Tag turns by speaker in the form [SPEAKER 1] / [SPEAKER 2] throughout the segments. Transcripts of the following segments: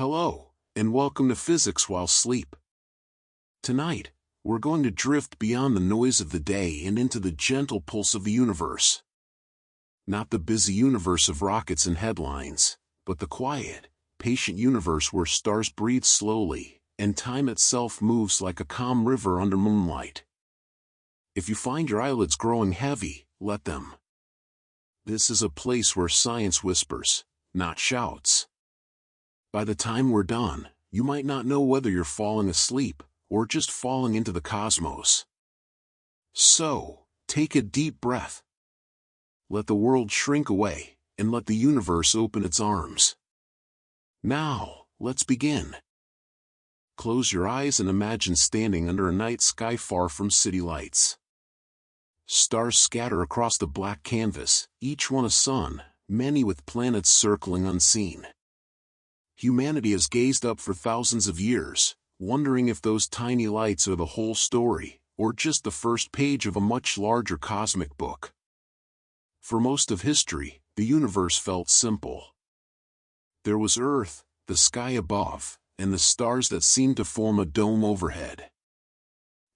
[SPEAKER 1] Hello, and welcome to Physics While Sleep. Tonight, we're going to drift beyond the noise of the day and into the gentle pulse of the universe. Not the busy universe of rockets and headlines, but the quiet, patient universe where stars breathe slowly, and time itself moves like a calm river under moonlight. If you find your eyelids growing heavy, let them. This is a place where science whispers, not shouts. By the time we're done, you might not know whether you're falling asleep or just falling into the cosmos. So, take a deep breath. Let the world shrink away, and let the universe open its arms. Now, let's begin. Close your eyes and imagine standing under a night sky far from city lights. Stars scatter across the black canvas, each one a sun, many with planets circling unseen. Humanity has gazed up for thousands of years, wondering if those tiny lights are the whole story, or just the first page of a much larger cosmic book. For most of history, the universe felt simple. There was Earth, the sky above, and the stars that seemed to form a dome overhead.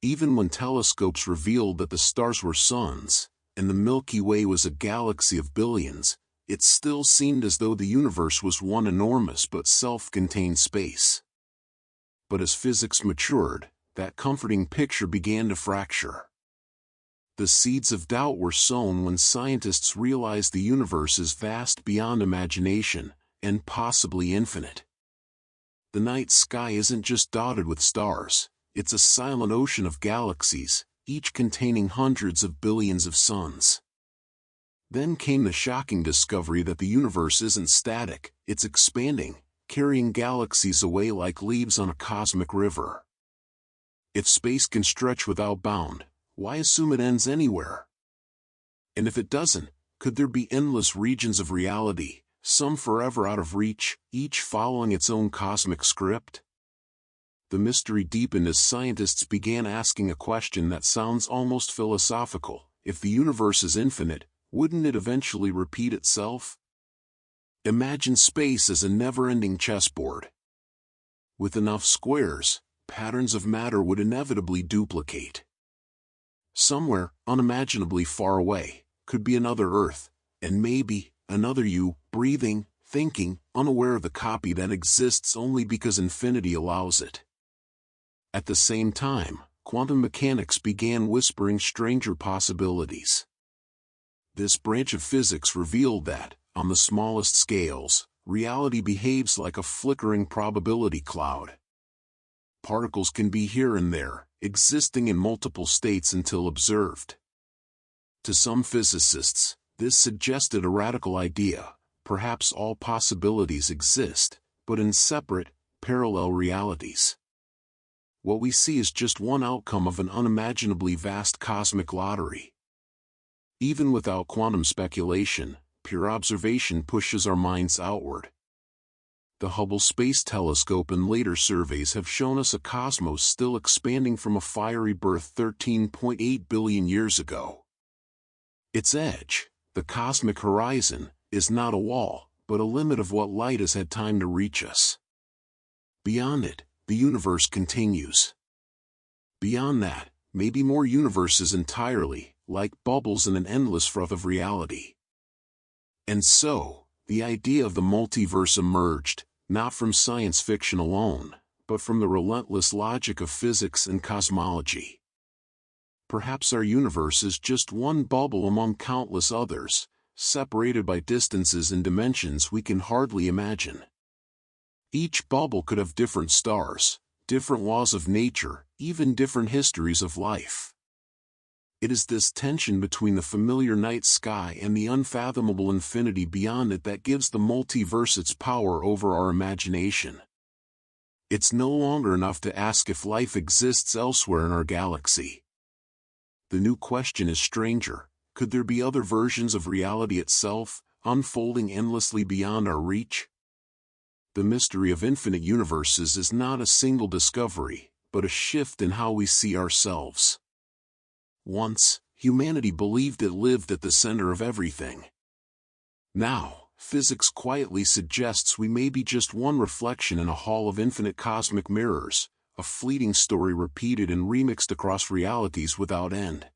[SPEAKER 1] Even when telescopes revealed that the stars were suns, and the Milky Way was a galaxy of billions, it still seemed as though the universe was one enormous but self-contained space. But as physics matured, that comforting picture began to fracture. The seeds of doubt were sown when scientists realized the universe is vast beyond imagination, and possibly infinite. The night sky isn't just dotted with stars, it's a silent ocean of galaxies, each containing hundreds of billions of suns. Then came the shocking discovery that the universe isn't static, it's expanding, carrying galaxies away like leaves on a cosmic river. If space can stretch without bound, why assume it ends anywhere? And if it doesn't, could there be endless regions of reality, some forever out of reach, each following its own cosmic script? The mystery deepened as scientists began asking a question that sounds almost philosophical. If the universe is infinite, wouldn't it eventually repeat itself? Imagine space as a never-ending chessboard. With enough squares, patterns of matter would inevitably duplicate. Somewhere, unimaginably far away, could be another Earth, and maybe, another you, breathing, thinking, unaware of the copy that exists only because infinity allows it. At the same time, quantum mechanics began whispering stranger possibilities. This branch of physics revealed that, on the smallest scales, reality behaves like a flickering probability cloud. Particles can be here and there, existing in multiple states until observed. To some physicists, this suggested a radical idea: perhaps all possibilities exist, but in separate, parallel realities. What we see is just one outcome of an unimaginably vast cosmic lottery. Even without quantum speculation, pure observation pushes our minds outward. The Hubble Space Telescope and later surveys have shown us a cosmos still expanding from a fiery birth 13.8 billion years ago. Its edge, the cosmic horizon, is not a wall, but a limit of what light has had time to reach us. Beyond it, the universe continues. Beyond that, maybe more universes entirely, like bubbles in an endless froth of reality. And so, the idea of the multiverse emerged, not from science fiction alone, but from the relentless logic of physics and cosmology. Perhaps our universe is just one bubble among countless others, separated by distances and dimensions we can hardly imagine. Each bubble could have different stars, different laws of nature, even different histories of life. It is this tension between the familiar night sky and the unfathomable infinity beyond it that gives the multiverse its power over our imagination. It's no longer enough to ask if life exists elsewhere in our galaxy. The new question is stranger: could there be other versions of reality itself, unfolding endlessly beyond our reach? The mystery of infinite universes is not a single discovery, but a shift in how we see ourselves. Once, humanity believed it lived at the center of everything. Now, physics quietly suggests we may be just one reflection in a hall of infinite cosmic mirrors, a fleeting story repeated and remixed across realities without end.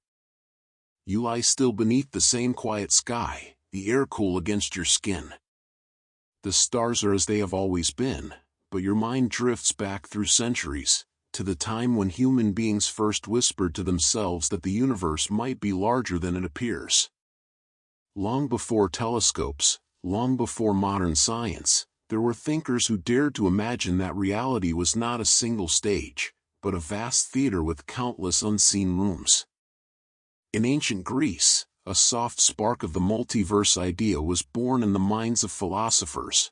[SPEAKER 1] You lie still beneath the same quiet sky, the air cool against your skin. The stars are as they have always been, but your mind drifts back through centuries, to the time when human beings first whispered to themselves that the universe might be larger than it appears. Long before telescopes, long before modern science, there were thinkers who dared to imagine that reality was not a single stage, but a vast theater with countless unseen rooms. In ancient Greece, a soft spark of the multiverse idea was born in the minds of philosophers.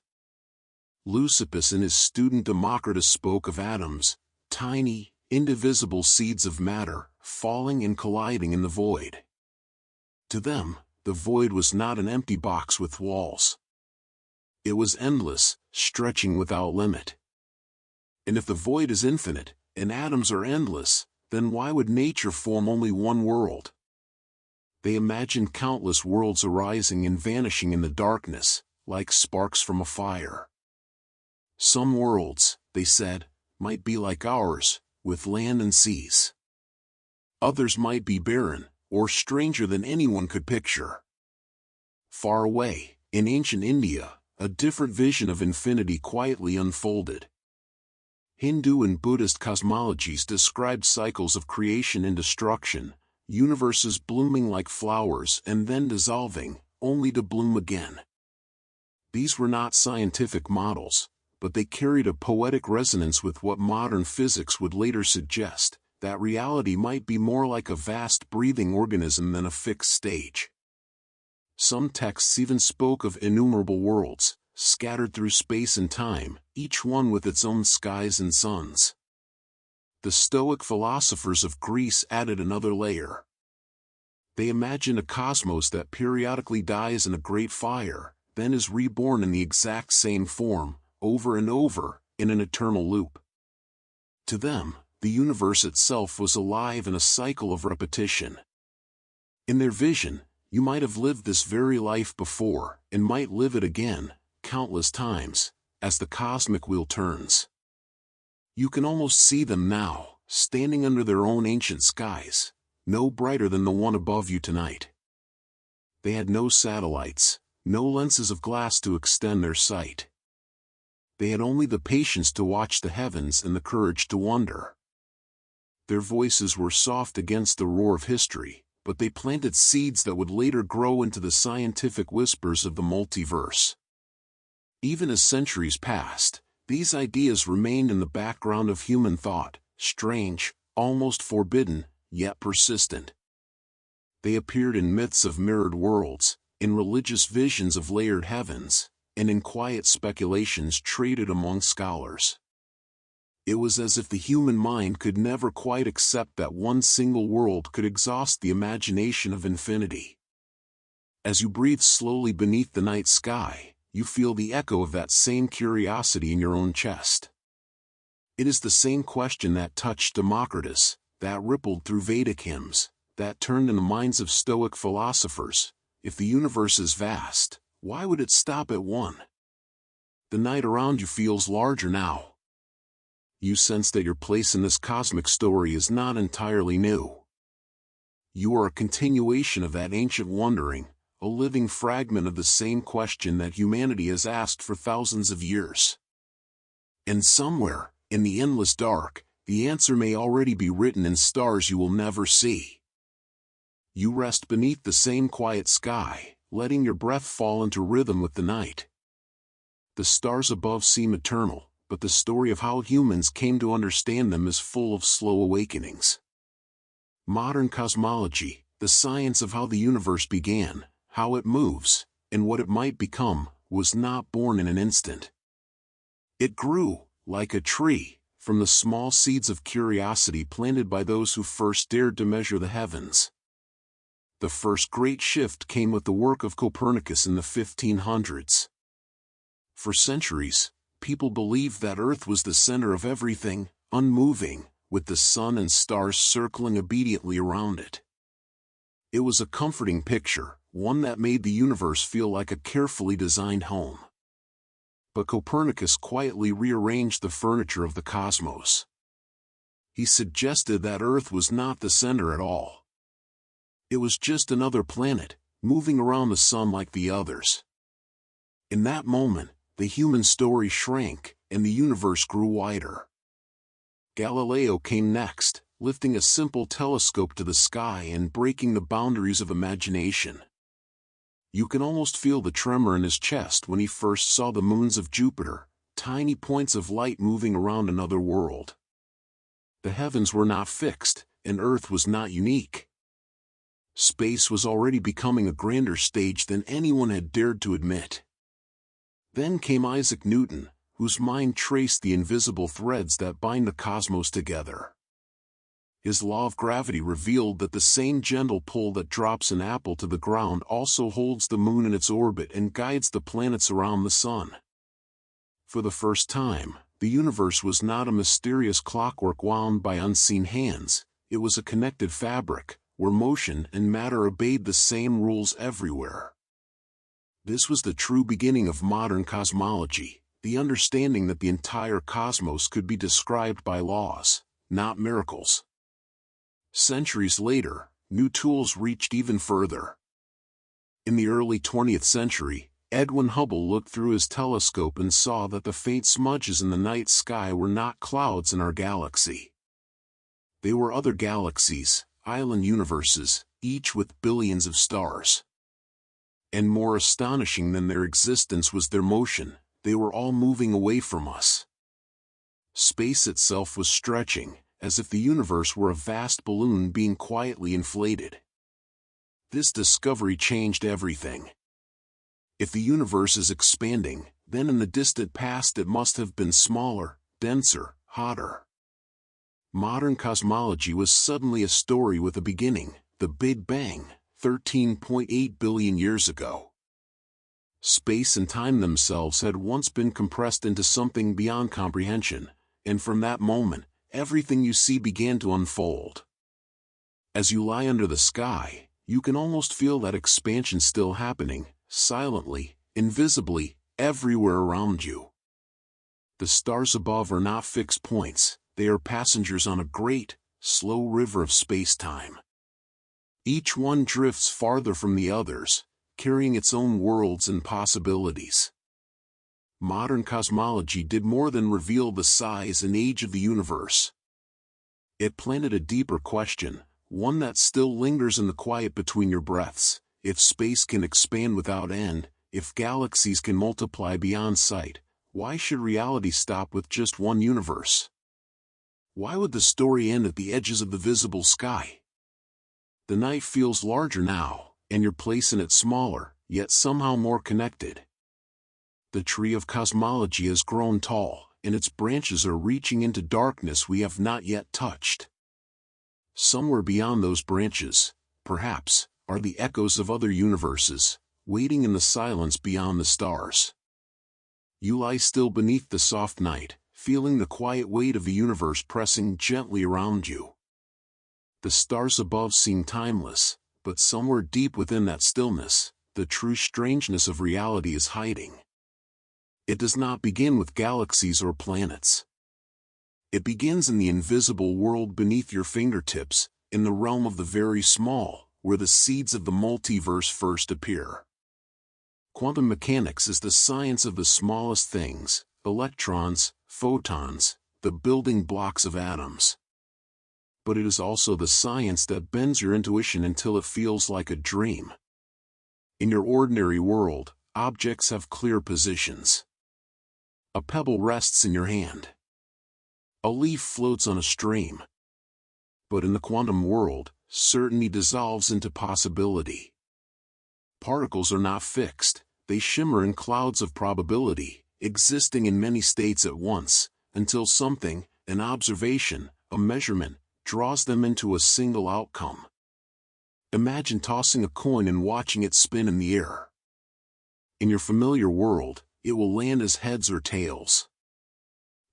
[SPEAKER 1] Leucippus and his student Democritus spoke of atoms, tiny, indivisible seeds of matter, falling and colliding in the void. To them, the void was not an empty box with walls. It was endless, stretching without limit. And if the void is infinite, and atoms are endless, then why would nature form only one world? They imagined countless worlds arising and vanishing in the darkness, like sparks from a fire. Some worlds, they said, might be like ours, with land and seas. Others might be barren, or stranger than anyone could picture. Far away, in ancient India, a different vision of infinity quietly unfolded. Hindu and Buddhist cosmologies described cycles of creation and destruction, universes blooming like flowers and then dissolving, only to bloom again. These were not scientific models, but they carried a poetic resonance with what modern physics would later suggest, that reality might be more like a vast breathing organism than a fixed stage. Some texts even spoke of innumerable worlds, scattered through space and time, each one with its own skies and suns. The Stoic philosophers of Greece added another layer. They imagined a cosmos that periodically dies in a great fire, then is reborn in the exact same form, over and over, in an eternal loop. To them, the universe itself was alive in a cycle of repetition. In their vision, you might have lived this very life before, and might live it again, countless times, as the cosmic wheel turns. You can almost see them now, standing under their own ancient skies, no brighter than the one above you tonight. They had no satellites, no lenses of glass to extend their sight. They had only the patience to watch the heavens and the courage to wonder. Their voices were soft against the roar of history, but they planted seeds that would later grow into the scientific whispers of the multiverse. Even as centuries passed, these ideas remained in the background of human thought, strange, almost forbidden, yet persistent. They appeared in myths of mirrored worlds, in religious visions of layered heavens, and in quiet speculations traded among scholars. It was as if the human mind could never quite accept that one single world could exhaust the imagination of infinity. As you breathe slowly beneath the night sky, you feel the echo of that same curiosity in your own chest. It is the same question that touched Democritus, that rippled through Vedic hymns, that turned in the minds of Stoic philosophers. If the universe is vast, why would it stop at one? The night around you feels larger now. You sense that your place in this cosmic story is not entirely new. You are a continuation of that ancient wondering, a living fragment of the same question that humanity has asked for thousands of years. And somewhere, in the endless dark, the answer may already be written in stars you will never see. You rest beneath the same quiet sky, letting your breath fall into rhythm with the night. The stars above seem eternal, but the story of how humans came to understand them is full of slow awakenings. Modern cosmology, the science of how the universe began, how it moves, and what it might become, was not born in an instant. It grew, like a tree, from the small seeds of curiosity planted by those who first dared to measure the heavens. The first great shift came with the work of Copernicus in the 1500s. For centuries, people believed that Earth was the center of everything, unmoving, with the sun and stars circling obediently around it. It was a comforting picture, one that made the universe feel like a carefully designed home. But Copernicus quietly rearranged the furniture of the cosmos. He suggested that Earth was not the center at all. It was just another planet, moving around the sun like the others. In that moment, the human story shrank, and the universe grew wider. Galileo came next, lifting a simple telescope to the sky and breaking the boundaries of imagination. You can almost feel the tremor in his chest when he first saw the moons of Jupiter, tiny points of light moving around another world. The heavens were not fixed, and Earth was not unique. Space was already becoming a grander stage than anyone had dared to admit. Then came Isaac Newton, whose mind traced the invisible threads that bind the cosmos together. His law of gravity revealed that the same gentle pull that drops an apple to the ground also holds the moon in its orbit and guides the planets around the sun. For the first time, the universe was not a mysterious clockwork wound by unseen hands, it was a connected fabric, where motion and matter obeyed the same rules everywhere. This was the true beginning of modern cosmology, the understanding that the entire cosmos could be described by laws, not miracles. Centuries later, new tools reached even further. In the early 20th century, Edwin Hubble looked through his telescope and saw that the faint smudges in the night sky were not clouds in our galaxy. They were other galaxies, island universes, each with billions of stars. And more astonishing than their existence was their motion, they were all moving away from us. Space itself was stretching, as if the universe were a vast balloon being quietly inflated. This discovery changed everything. If the universe is expanding, then in the distant past it must have been smaller, denser, hotter. Modern cosmology was suddenly a story with a beginning, the Big Bang, 13.8 billion years ago. Space and time themselves had once been compressed into something beyond comprehension, and from that moment, everything you see began to unfold. As you lie under the sky, you can almost feel that expansion still happening, silently, invisibly, everywhere around you. The stars above are not fixed points, they are passengers on a great, slow river of space-time. Each one drifts farther from the others, carrying its own worlds and possibilities. Modern cosmology did more than reveal the size and age of the universe. It planted a deeper question, one that still lingers in the quiet between your breaths: if space can expand without end, if galaxies can multiply beyond sight, why should reality stop with just one universe? Why would the story end at the edges of the visible sky? The night feels larger now, and your place in it smaller, yet somehow more connected. The tree of cosmology has grown tall, and its branches are reaching into darkness we have not yet touched. Somewhere beyond those branches, perhaps, are the echoes of other universes, waiting in the silence beyond the stars. You lie still beneath the soft night, feeling the quiet weight of the universe pressing gently around you. The stars above seem timeless, but somewhere deep within that stillness, the true strangeness of reality is hiding. It does not begin with galaxies or planets. It begins in the invisible world beneath your fingertips, in the realm of the very small, where the seeds of the multiverse first appear. Quantum mechanics is the science of the smallest things, electrons, photons, the building blocks of atoms. But it is also the science that bends your intuition until it feels like a dream. In your ordinary world, objects have clear positions. A pebble rests in your hand. A leaf floats on a stream. But in the quantum world, certainty dissolves into possibility. Particles are not fixed, they shimmer in clouds of probability, existing in many states at once, until something, an observation, a measurement, draws them into a single outcome. Imagine tossing a coin and watching it spin in the air. In your familiar world, it will land as heads or tails.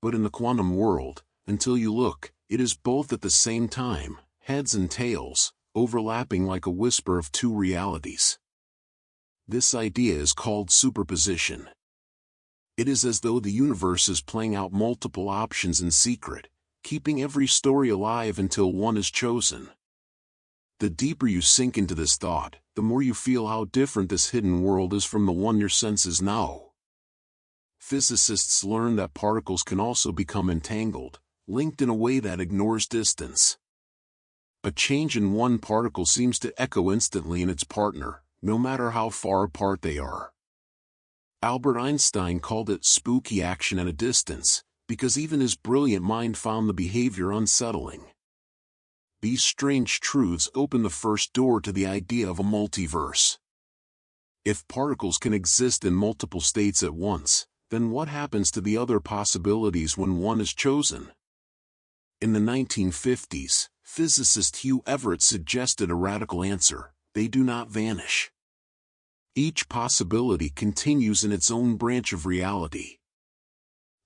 [SPEAKER 1] But in the quantum world, until you look, it is both at the same time, heads and tails, overlapping like a whisper of two realities. This idea is called superposition. It is as though the universe is playing out multiple options in secret, keeping every story alive until one is chosen. The deeper you sink into this thought, the more you feel how different this hidden world is from the one your senses know. Physicists learn that particles can also become entangled, linked in a way that ignores distance. A change in one particle seems to echo instantly in its partner, no matter how far apart they are. Albert Einstein called it spooky action at a distance, because even his brilliant mind found the behavior unsettling. These strange truths open the first door to the idea of a multiverse. If particles can exist in multiple states at once, then what happens to the other possibilities when one is chosen? In the 1950s, physicist Hugh Everett suggested a radical answer: they do not vanish. Each possibility continues in its own branch of reality.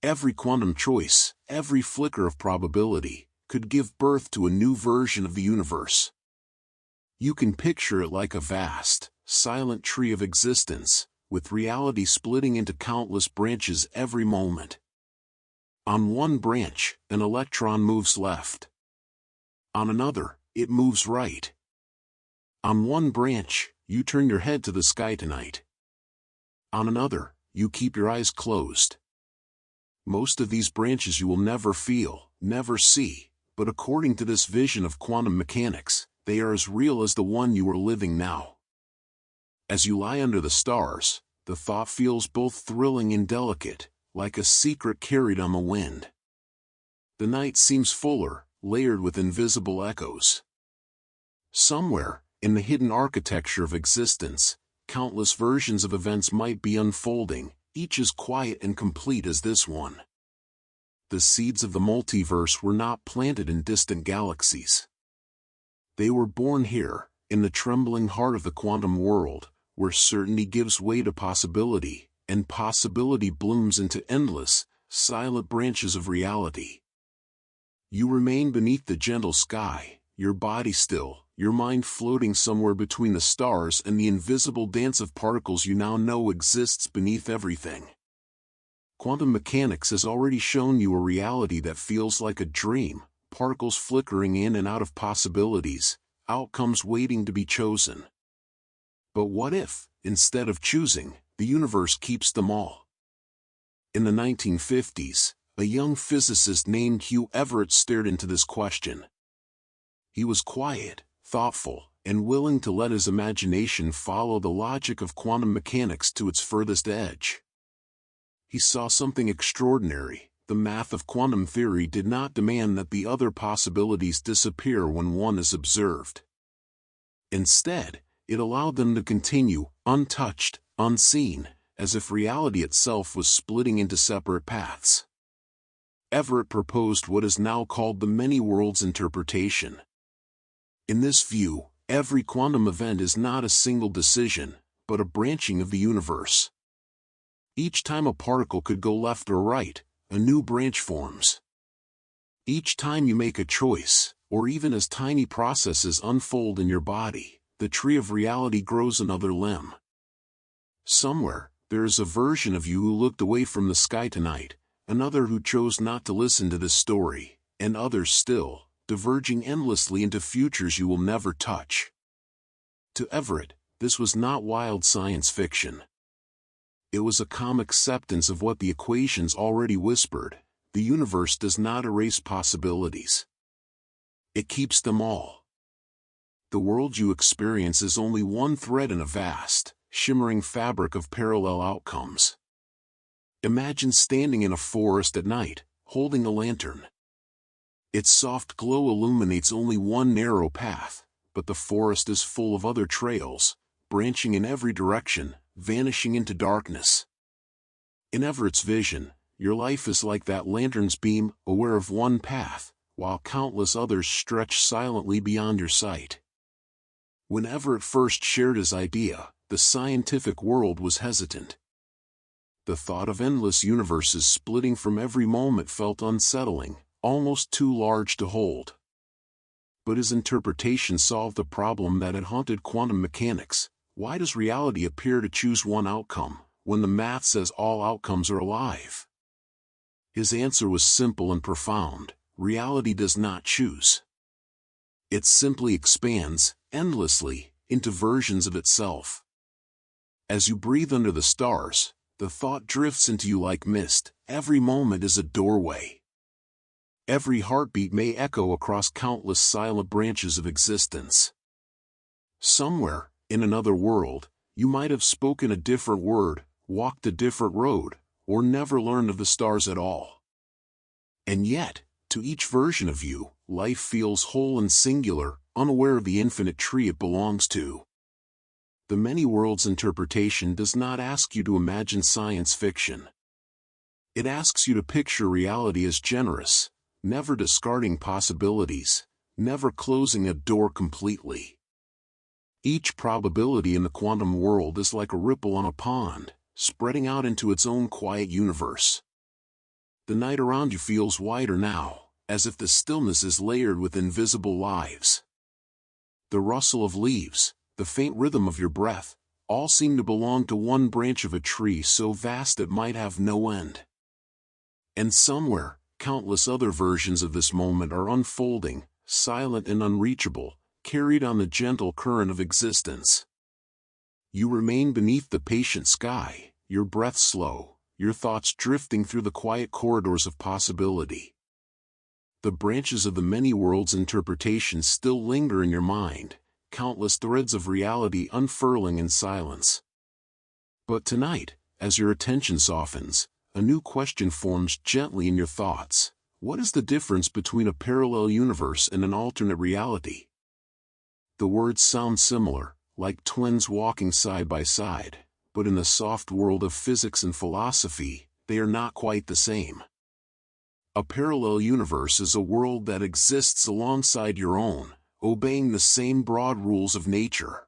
[SPEAKER 1] Every quantum choice, every flicker of probability, could give birth to a new version of the universe. You can picture it like a vast, silent tree of existence, with reality splitting into countless branches every moment. On one branch, an electron moves left. On another, it moves right. On one branch, you turn your head to the sky tonight. On another, you keep your eyes closed. Most of these branches you will never feel, never see, but according to this vision of quantum mechanics, they are as real as the one you are living now. As you lie under the stars, the thought feels both thrilling and delicate, like a secret carried on the wind. The night seems fuller, layered with invisible echoes. Somewhere, in the hidden architecture of existence, countless versions of events might be unfolding, each as quiet and complete as this one. The seeds of the multiverse were not planted in distant galaxies. They were born here, in the trembling heart of the quantum world, where certainty gives way to possibility, and possibility blooms into endless, silent branches of reality. You remain beneath the gentle sky, your body still, your mind floating somewhere between the stars and the invisible dance of particles you now know exists beneath everything. Quantum mechanics has already shown you a reality that feels like a dream, particles flickering in and out of possibilities, outcomes waiting to be chosen. But what if, instead of choosing, the universe keeps them all? In the 1950s, a young physicist named Hugh Everett stared into this question. He was quiet, thoughtful, and willing to let his imagination follow the logic of quantum mechanics to its furthest edge. He saw something extraordinary. The math of quantum theory did not demand that the other possibilities disappear when one is observed. Instead, it allowed them to continue, untouched, unseen, as if reality itself was splitting into separate paths. Everett proposed what is now called the many worlds interpretation. In this view, every quantum event is not a single decision, but a branching of the universe. Each time a particle could go left or right, a new branch forms. Each time you make a choice, or even as tiny processes unfold in your body, the tree of reality grows another limb. Somewhere, there is a version of you who looked away from the sky tonight, another who chose not to listen to this story, and others still, diverging endlessly into futures you will never touch. To Everett, this was not wild science fiction. It was a calm acceptance of what the equations already whispered: the universe does not erase possibilities. It keeps them all. The world you experience is only one thread in a vast, shimmering fabric of parallel outcomes. Imagine standing in a forest at night, holding a lantern. Its soft glow illuminates only one narrow path, but the forest is full of other trails, branching in every direction, vanishing into darkness. In Everett's vision, your life is like that lantern's beam, aware of one path, while countless others stretch silently beyond your sight. When Everett first shared his idea, the scientific world was hesitant. The thought of endless universes splitting from every moment felt unsettling, almost too large to hold. But his interpretation solved a problem that had haunted quantum mechanics: Why does reality appear to choose one outcome, when the math says all outcomes are alive? His answer was simple and profound: reality does not choose. It simply expands, endlessly, into versions of itself. As you breathe under the stars, the thought drifts into you like mist. Every moment is a doorway. Every heartbeat may echo across countless silent branches of existence. Somewhere, in another world, you might have spoken a different word, walked a different road, or never learned of the stars at all. And yet, to each version of you, life feels whole and singular, unaware of the infinite tree it belongs to. The many worlds interpretation does not ask you to imagine science fiction. It asks you to picture reality as generous, never discarding possibilities, never closing a door completely. Each probability in the quantum world is like a ripple on a pond, spreading out into its own quiet universe. The night around you feels wider now, as if the stillness is layered with invisible lives. The rustle of leaves, the faint rhythm of your breath, all seem to belong to one branch of a tree so vast it might have no end. And somewhere, countless other versions of this moment are unfolding, silent and unreachable, carried on the gentle current of existence. You remain beneath the patient sky, your breath slow, your thoughts drifting through the quiet corridors of possibility. The branches of the many worlds interpretation still linger in your mind, countless threads of reality unfurling in silence. But tonight, as your attention softens, a new question forms gently in your thoughts. What is the difference between a parallel universe and an alternate reality? The words sound similar, like twins walking side by side, but in the soft world of physics and philosophy, they are not quite the same. A parallel universe is a world that exists alongside your own, obeying the same broad rules of nature.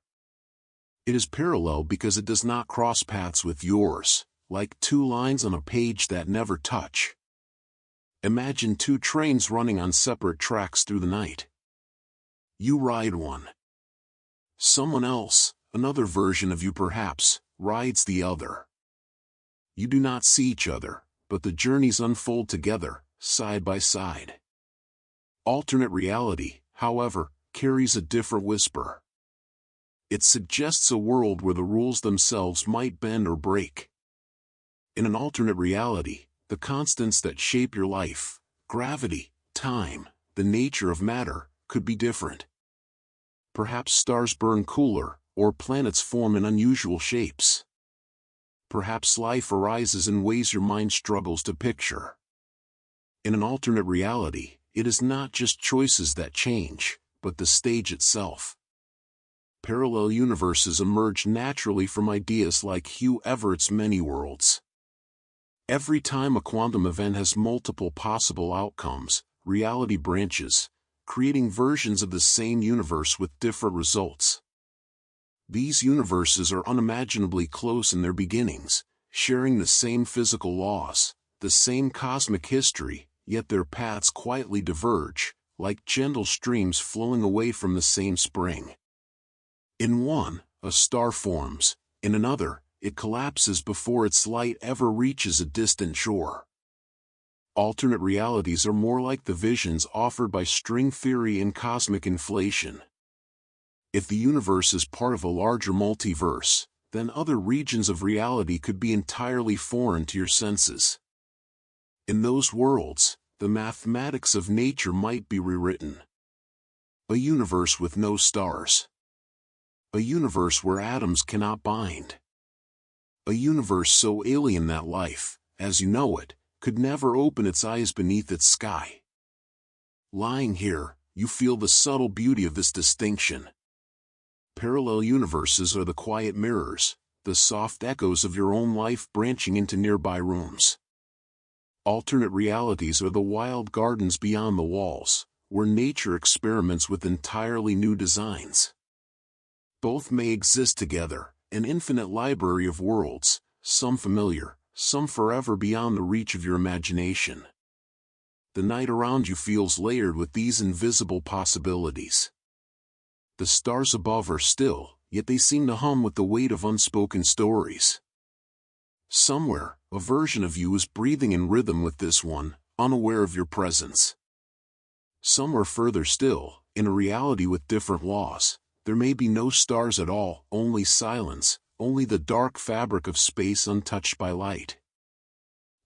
[SPEAKER 1] It is parallel because it does not cross paths with yours, like two lines on a page that never touch. Imagine two trains running on separate tracks through the night. You ride one. Someone else, another version of you perhaps, rides the other. You do not see each other, but the journeys unfold together, side by side. Alternate reality, however, carries a different whisper. It suggests a world where the rules themselves might bend or break. In an alternate reality, the constants that shape your life, gravity, time, the nature of matter, could be different. Perhaps stars burn cooler, or planets form in unusual shapes. Perhaps life arises in ways your mind struggles to picture. In an alternate reality, it is not just choices that change, but the stage itself. Parallel universes emerge naturally from ideas like Hugh Everett's many worlds. Every time a quantum event has multiple possible outcomes, reality branches, creating versions of the same universe with different results. These universes are unimaginably close in their beginnings, sharing the same physical laws, the same cosmic history, yet their paths quietly diverge, like gentle streams flowing away from the same spring. In one, a star forms; in another, it collapses before its light ever reaches a distant shore. Alternate realities are more like the visions offered by string theory and cosmic inflation. If the universe is part of a larger multiverse, then other regions of reality could be entirely foreign to your senses. In those worlds, the mathematics of nature might be rewritten. A universe with no stars. A universe where atoms cannot bind. A universe so alien that life, as you know it, could never open its eyes beneath its sky. Lying here, you feel the subtle beauty of this distinction. Parallel universes are the quiet mirrors, the soft echoes of your own life branching into nearby rooms. Alternate realities are the wild gardens beyond the walls, where nature experiments with entirely new designs. Both may exist together, an infinite library of worlds, some familiar, some forever beyond the reach of your imagination. The night around you feels layered with these invisible possibilities. The stars above are still, yet they seem to hum with the weight of unspoken stories. Somewhere, a version of you is breathing in rhythm with this one, unaware of your presence. Somewhere further still, in a reality with different laws, there may be no stars at all, only silence, only the dark fabric of space untouched by light.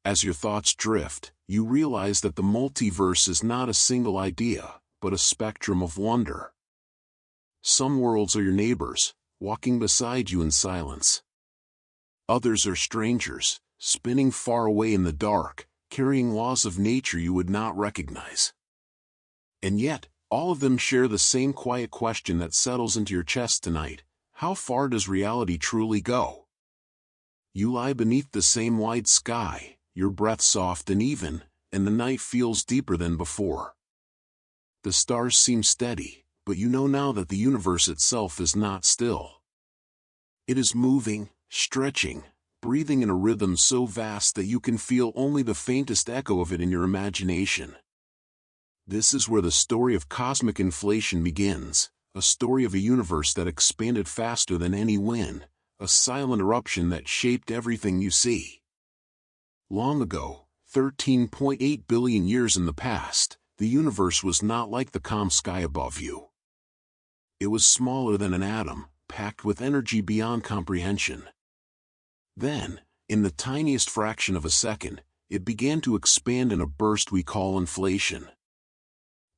[SPEAKER 1] As your thoughts drift, you realize that the multiverse is not a single idea, but a spectrum of wonder. Some worlds are your neighbors, walking beside you in silence. Others are strangers, spinning far away in the dark, carrying laws of nature you would not recognize. And yet, all of them share the same quiet question that settles into your chest tonight: how far does reality truly go? You lie beneath the same wide sky, your breath soft and even, and the night feels deeper than before. The stars seem steady, but you know now that the universe itself is not still. It is moving, stretching, breathing in a rhythm so vast that you can feel only the faintest echo of it in your imagination. This is where the story of cosmic inflation begins, a story of a universe that expanded faster than any wind, a silent eruption that shaped everything you see. Long ago, 13.8 billion years in the past, the universe was not like the calm sky above you. It was smaller than an atom, packed with energy beyond comprehension. Then, in the tiniest fraction of a second, it began to expand in a burst we call inflation.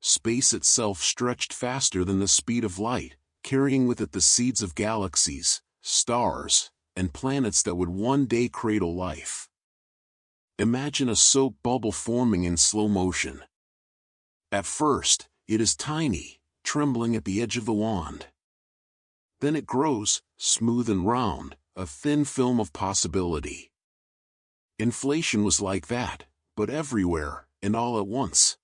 [SPEAKER 1] Space itself stretched faster than the speed of light, carrying with it the seeds of galaxies, stars, and planets that would one day cradle life. Imagine a soap bubble forming in slow motion. At first, it is tiny, trembling at the edge of the wand. Then it grows, smooth and round, a thin film of possibility. Inflation was like that, but everywhere, and all at once.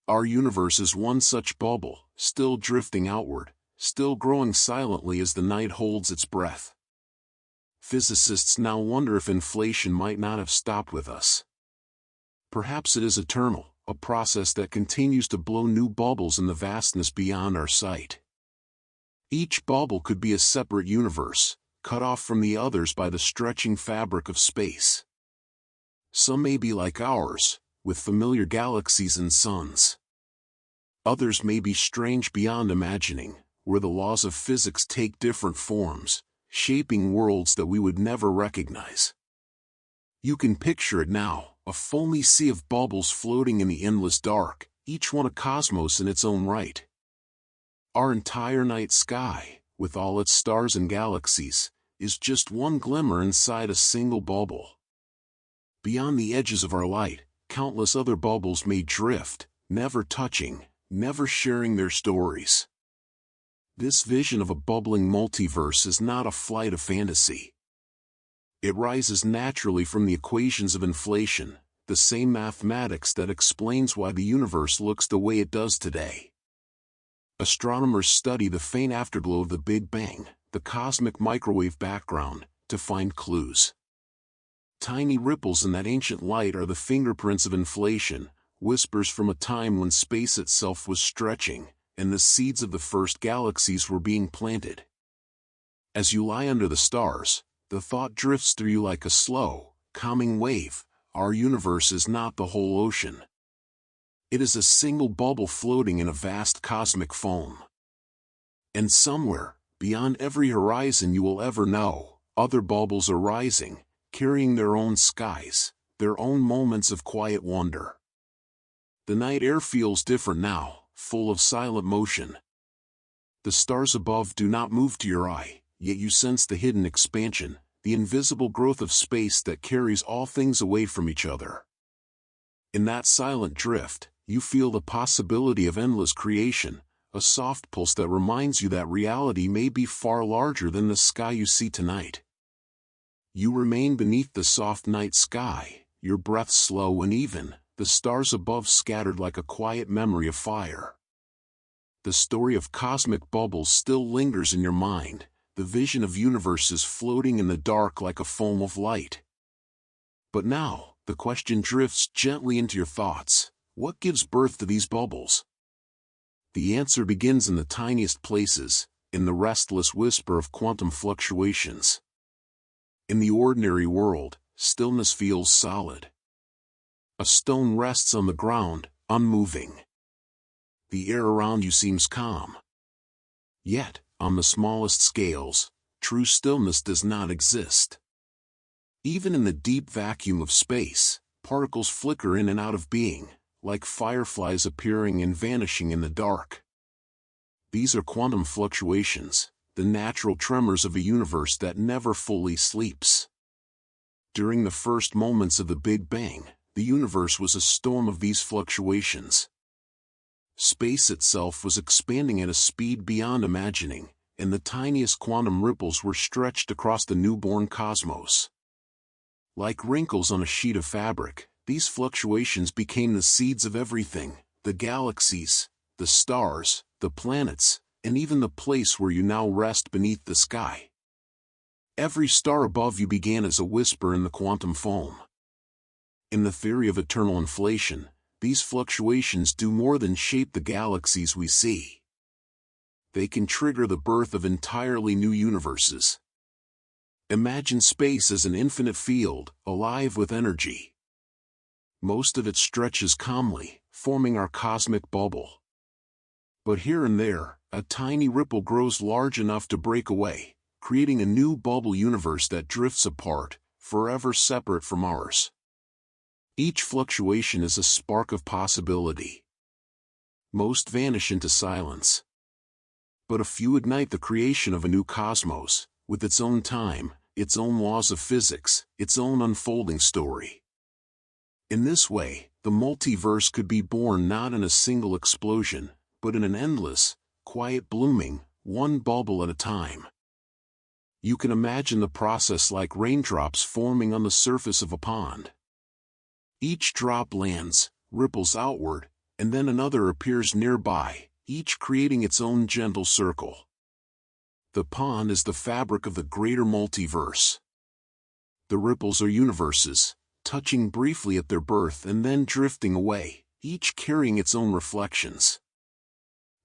[SPEAKER 1] Our universe is one such bubble, still drifting outward, still growing silently as the night holds its breath. Physicists now wonder if inflation might not have stopped with us. Perhaps it is eternal, a process that continues to blow new bubbles in the vastness beyond our sight. Each bubble could be a separate universe, cut off from the others by the stretching fabric of space. Some may be like ours, with familiar galaxies and suns. Others may be strange beyond imagining, where the laws of physics take different forms, shaping worlds that we would never recognize. You can picture it now, a foamy sea of bubbles floating in the endless dark, each one a cosmos in its own right. Our entire night sky, with all its stars and galaxies, is just one glimmer inside a single bubble. Beyond the edges of our light, countless other bubbles may drift, never touching, never sharing their stories. This vision of a bubbling multiverse is not a flight of fantasy. It rises naturally from the equations of inflation, the same mathematics that explains why the universe looks the way it does today. Astronomers study the faint afterglow of the Big Bang, the cosmic microwave background, to find clues. Tiny ripples in that ancient light are the fingerprints of inflation, whispers from a time when space itself was stretching, and the seeds of the first galaxies were being planted. As you lie under the stars, the thought drifts through you like a slow, calming wave: our universe is not the whole ocean. It is a single bubble floating in a vast cosmic foam. And somewhere, beyond every horizon you will ever know, other bubbles are rising, carrying their own skies, their own moments of quiet wonder. The night air feels different now, full of silent motion. The stars above do not move to your eye, yet you sense the hidden expansion, the invisible growth of space that carries all things away from each other. In that silent drift, you feel the possibility of endless creation, a soft pulse that reminds you that reality may be far larger than the sky you see tonight. You remain beneath the soft night sky, your breath slow and even, the stars above scattered like a quiet memory of fire. The story of cosmic bubbles still lingers in your mind, the vision of universes floating in the dark like a foam of light. But now, the question drifts gently into your thoughts: what gives birth to these bubbles? The answer begins in the tiniest places, in the restless whisper of quantum fluctuations. In the ordinary world, stillness feels solid. A stone rests on the ground, unmoving. The air around you seems calm. Yet, on the smallest scales, true stillness does not exist. Even in the deep vacuum of space, particles flicker in and out of being, like fireflies appearing and vanishing in the dark. These are quantum fluctuations, the natural tremors of a universe that never fully sleeps. During the first moments of the Big Bang, the universe was a storm of these fluctuations. Space itself was expanding at a speed beyond imagining, and the tiniest quantum ripples were stretched across the newborn cosmos. Like wrinkles on a sheet of fabric, these fluctuations became the seeds of everything: the galaxies, the stars, the planets, and even the place where you now rest beneath the sky. Every star above you began as a whisper in the quantum foam. In the theory of eternal inflation, these fluctuations do more than shape the galaxies we see. They can trigger the birth of entirely new universes. Imagine space as an infinite field, alive with energy. Most of it stretches calmly, forming our cosmic bubble. But here and there, a tiny ripple grows large enough to break away, creating a new bubble universe that drifts apart, forever separate from ours. Each fluctuation is a spark of possibility. Most vanish into silence. But a few ignite the creation of a new cosmos, with its own time, its own laws of physics, its own unfolding story. In this way, the multiverse could be born not in a single explosion, but in an endless, quiet blooming, one bubble at a time. You can imagine the process like raindrops forming on the surface of a pond. Each drop lands, ripples outward, and then another appears nearby, each creating its own gentle circle. The pond is the fabric of the greater multiverse. The ripples are universes, touching briefly at their birth and then drifting away, each carrying its own reflections.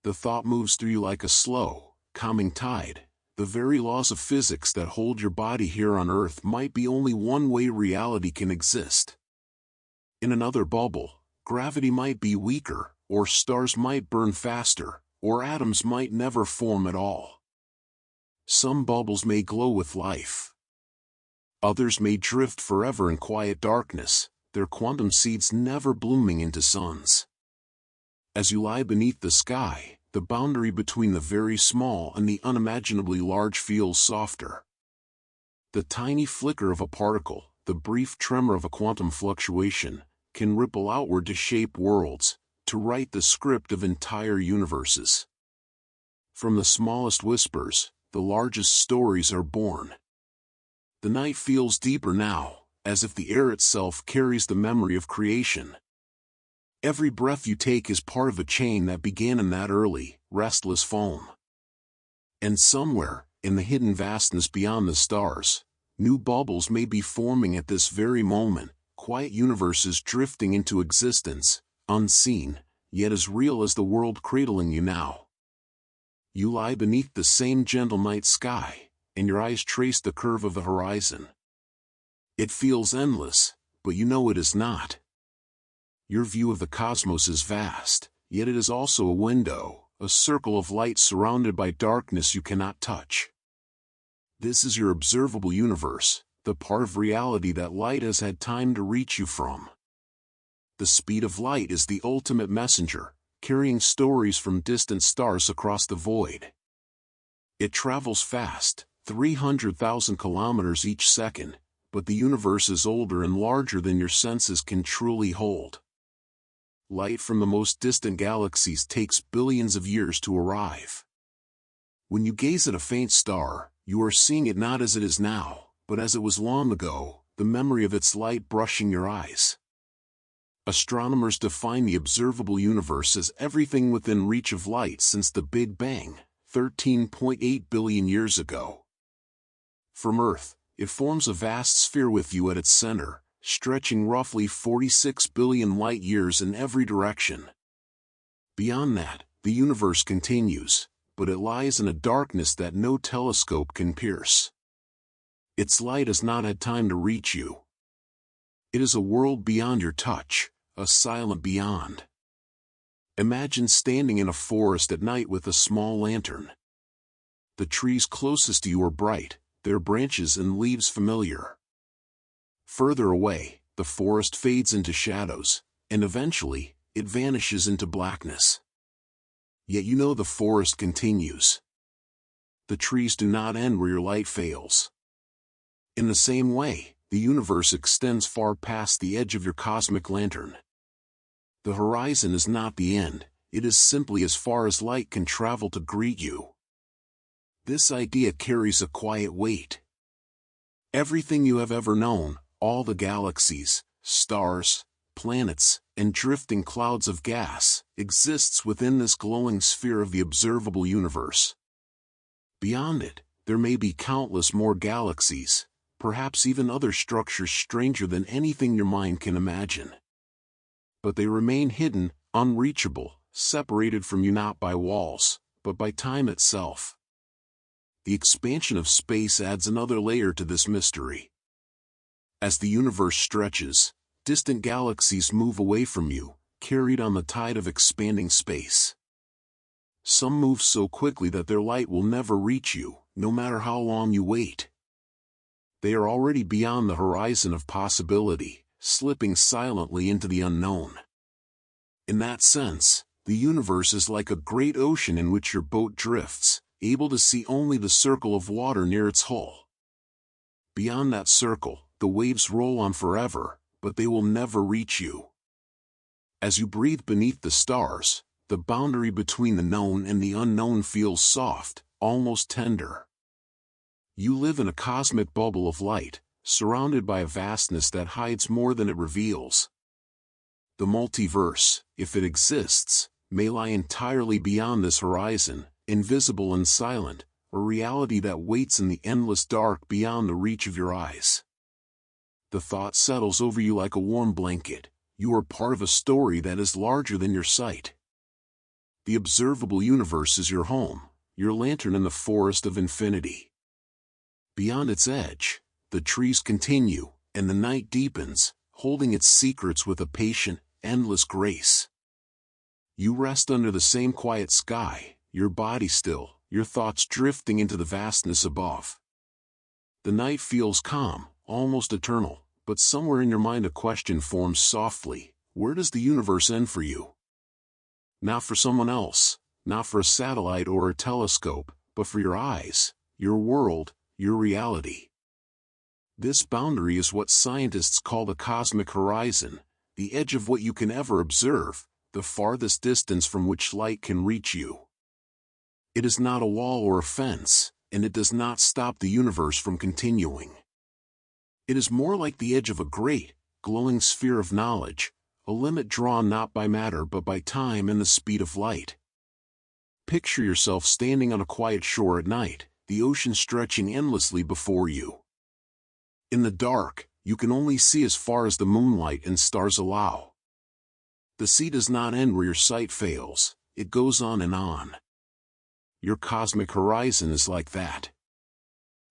[SPEAKER 1] The thought moves through you like a slow, calming tide. The very laws of physics that hold your body here on Earth might be only one way reality can exist. In another bubble, gravity might be weaker, or stars might burn faster, or atoms might never form at all. Some bubbles may glow with life. Others may drift forever in quiet darkness, their quantum seeds never blooming into suns. As you lie beneath the sky, the boundary between the very small and the unimaginably large feels softer. The tiny flicker of a particle, the brief tremor of a quantum fluctuation, can ripple outward to shape worlds, to write the script of entire universes. From the smallest whispers, the largest stories are born. The night feels deeper now, as if the air itself carries the memory of creation. Every breath you take is part of a chain that began in that early, restless foam. And somewhere, in the hidden vastness beyond the stars, new bubbles may be forming at this very moment, quiet universes drifting into existence, unseen, yet as real as the world cradling you now. You lie beneath the same gentle night sky, and your eyes trace the curve of the horizon. It feels endless, but you know it is not. Your view of the cosmos is vast, yet it is also a window, a circle of light surrounded by darkness you cannot touch. This is your observable universe, the part of reality that light has had time to reach you from. The speed of light is the ultimate messenger, carrying stories from distant stars across the void. It travels fast, 300,000 kilometers each second, but the universe is older and larger than your senses can truly hold. Light from the most distant galaxies takes billions of years to arrive. When you gaze at a faint star, you are seeing it not as it is now, but as it was long ago, the memory of its light brushing your eyes. Astronomers define the observable universe as everything within reach of light since the Big Bang, 13.8 billion years ago. From Earth, it forms a vast sphere with you at its center, stretching roughly 46 billion light-years in every direction. Beyond that, the universe continues, but it lies in a darkness that no telescope can pierce. Its light has not had time to reach you. It is a world beyond your touch, a silent beyond. Imagine standing in a forest at night with a small lantern. The trees closest to you are bright, their branches and leaves familiar. Further away, the forest fades into shadows, and eventually, it vanishes into blackness. Yet you know the forest continues. The trees do not end where your light fails. In the same way, the universe extends far past the edge of your cosmic lantern. The horizon is not the end, it is simply as far as light can travel to greet you. This idea carries a quiet weight. Everything you have ever known, all the galaxies, stars, planets, and drifting clouds of gas, exists within this glowing sphere of the observable universe. Beyond it, there may be countless more galaxies, perhaps even other structures stranger than anything your mind can imagine. But they remain hidden, unreachable, separated from you not by walls, but by time itself. The expansion of space adds another layer to this mystery. As the universe stretches, distant galaxies move away from you, carried on the tide of expanding space. Some move so quickly that their light will never reach you, no matter how long you wait. They are already beyond the horizon of possibility, slipping silently into the unknown. In that sense, the universe is like a great ocean in which your boat drifts, able to see only the circle of water near its hull. Beyond that circle, the waves roll on forever, but they will never reach you. As you breathe beneath the stars, the boundary between the known and the unknown feels soft, almost tender. You live in a cosmic bubble of light, surrounded by a vastness that hides more than it reveals. The multiverse, if it exists, may lie entirely beyond this horizon, invisible and silent, a reality that waits in the endless dark beyond the reach of your eyes. The thought settles over you like a warm blanket. You are part of a story that is larger than your sight. The observable universe is your home, your lantern in the forest of infinity. Beyond its edge, the trees continue, and the night deepens, holding its secrets with a patient, endless grace. You rest under the same quiet sky, your body still, your thoughts drifting into the vastness above. The night feels calm, almost eternal, but somewhere in your mind a question forms softly: where does the universe end for you? Not for someone else, not for a satellite or a telescope, but for your eyes, your world, your reality. This boundary is what scientists call the cosmic horizon, the edge of what you can ever observe, the farthest distance from which light can reach you. It is not a wall or a fence, and it does not stop the universe from continuing. It is more like the edge of a great, glowing sphere of knowledge, a limit drawn not by matter but by time and the speed of light. Picture yourself standing on a quiet shore at night, the ocean stretching endlessly before you. In the dark, you can only see as far as the moonlight and stars allow. The sea does not end where your sight fails, it goes on and on. Your cosmic horizon is like that.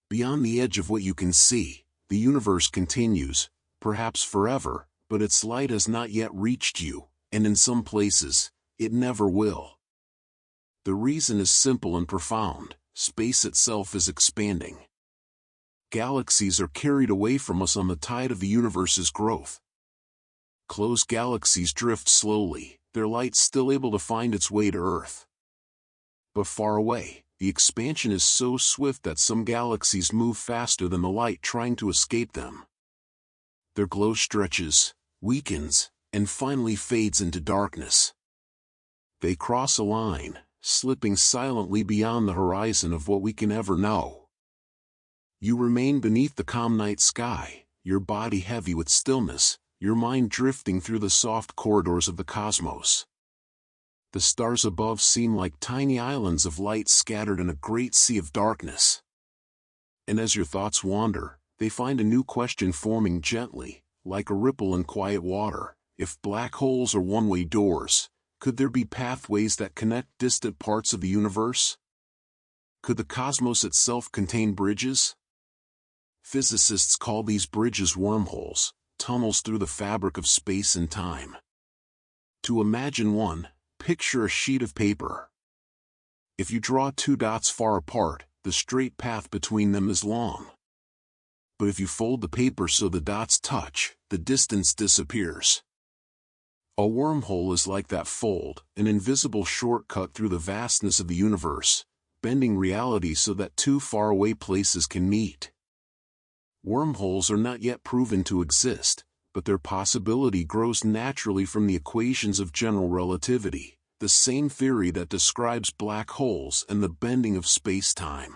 [SPEAKER 1] Beyond the edge of what you can see, the universe continues, perhaps forever, but its light has not yet reached you, and in some places, it never will. The reason is simple and profound: space itself is expanding. Galaxies are carried away from us on the tide of the universe's growth. Close galaxies drift slowly, their light still able to find its way to Earth. But far away, the expansion is so swift that some galaxies move faster than the light trying to escape them. Their glow stretches, weakens, and finally fades into darkness. They cross a line, slipping silently beyond the horizon of what we can ever know. You remain beneath the calm night sky, your body heavy with stillness, your mind drifting through the soft corridors of the cosmos. The stars above seem like tiny islands of light scattered in a great sea of darkness. And as your thoughts wander, they find a new question forming gently, like a ripple in quiet water: if black holes are one-way doors, could there be pathways that connect distant parts of the universe? Could the cosmos itself contain bridges? Physicists call these bridges wormholes, tunnels through the fabric of space and time. To imagine one, picture a sheet of paper. If you draw two dots far apart, the straight path between them is long. But if you fold the paper so the dots touch, the distance disappears. A wormhole is like that fold, an invisible shortcut through the vastness of the universe, bending reality so that two faraway places can meet. Wormholes are not yet proven to exist, but their possibility grows naturally from the equations of general relativity, the same theory that describes black holes and the bending of space-time.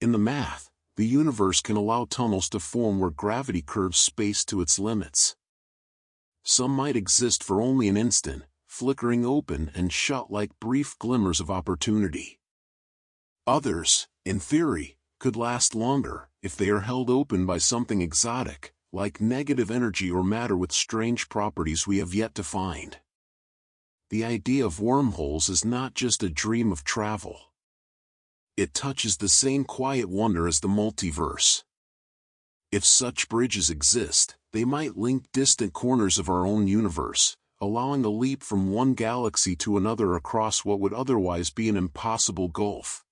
[SPEAKER 1] In the math, the universe can allow tunnels to form where gravity curves space to its limits. Some might exist for only an instant, flickering open and shut like brief glimmers of opportunity. Others, in theory, could last longer, if they are held open by something exotic, like negative energy or matter with strange properties we have yet to find. The idea of wormholes is not just a dream of travel. It touches the same quiet wonder as the multiverse. If such bridges exist, they might link distant corners of our own universe, allowing a leap from one galaxy to another across what would otherwise be an impossible gulf.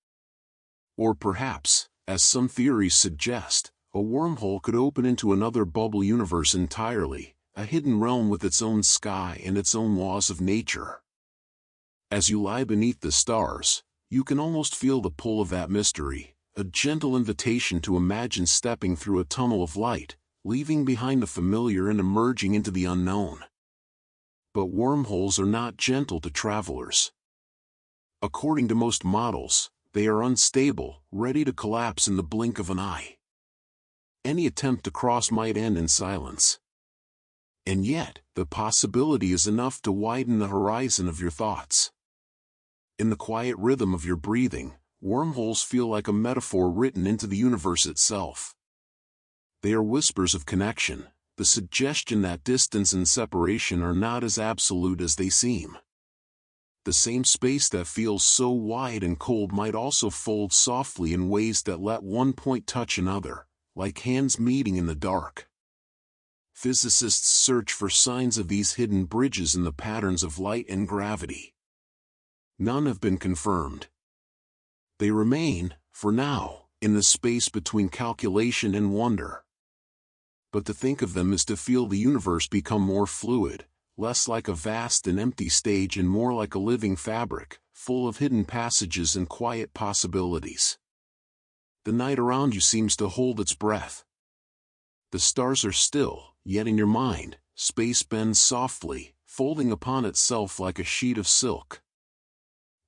[SPEAKER 1] Or perhaps, as some theories suggest, a wormhole could open into another bubble universe entirely, a hidden realm with its own sky and its own laws of nature. As you lie beneath the stars, you can almost feel the pull of that mystery, a gentle invitation to imagine stepping through a tunnel of light, leaving behind the familiar and emerging into the unknown. But wormholes are not gentle to travelers. According to most models, they are unstable, ready to collapse in the blink of an eye. Any attempt to cross might end in silence. And yet, the possibility is enough to widen the horizon of your thoughts. In the quiet rhythm of your breathing, wormholes feel like a metaphor written into the universe itself. They are whispers of connection, the suggestion that distance and separation are not as absolute as they seem. The same space that feels so wide and cold might also fold softly in ways that let one point touch another, like hands meeting in the dark. Physicists search for signs of these hidden bridges in the patterns of light and gravity. None have been confirmed. They remain, for now, in the space between calculation and wonder. But to think of them is to feel the universe become more fluid, less like a vast and empty stage and more like a living fabric, full of hidden passages and quiet possibilities. The night around you seems to hold its breath. The stars are still, yet in your mind, space bends softly, folding upon itself like a sheet of silk.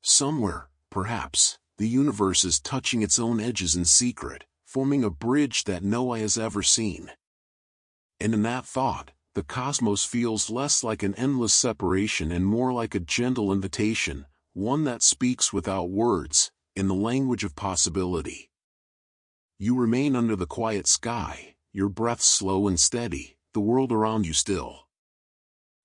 [SPEAKER 1] Somewhere, perhaps, the universe is touching its own edges in secret, forming a bridge that no eye has ever seen. And in that thought, the cosmos feels less like an endless separation and more like a gentle invitation, one that speaks without words, in the language of possibility. You remain under the quiet sky, your breath slow and steady, the world around you still.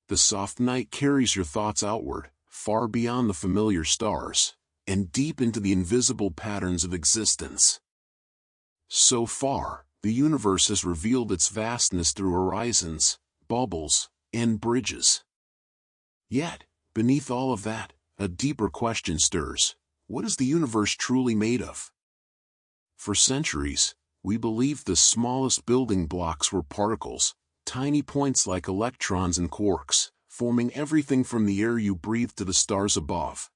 [SPEAKER 1] The soft night carries your thoughts outward, far beyond the familiar stars, and deep into the invisible patterns of existence. So far, the universe has revealed its vastness through horizons, bubbles, and bridges. Yet, beneath all of that, a deeper question stirs: what is the universe truly made of? For centuries, we believed the smallest building blocks were particles, tiny points like electrons and quarks, forming everything from the air you breathe to the stars above.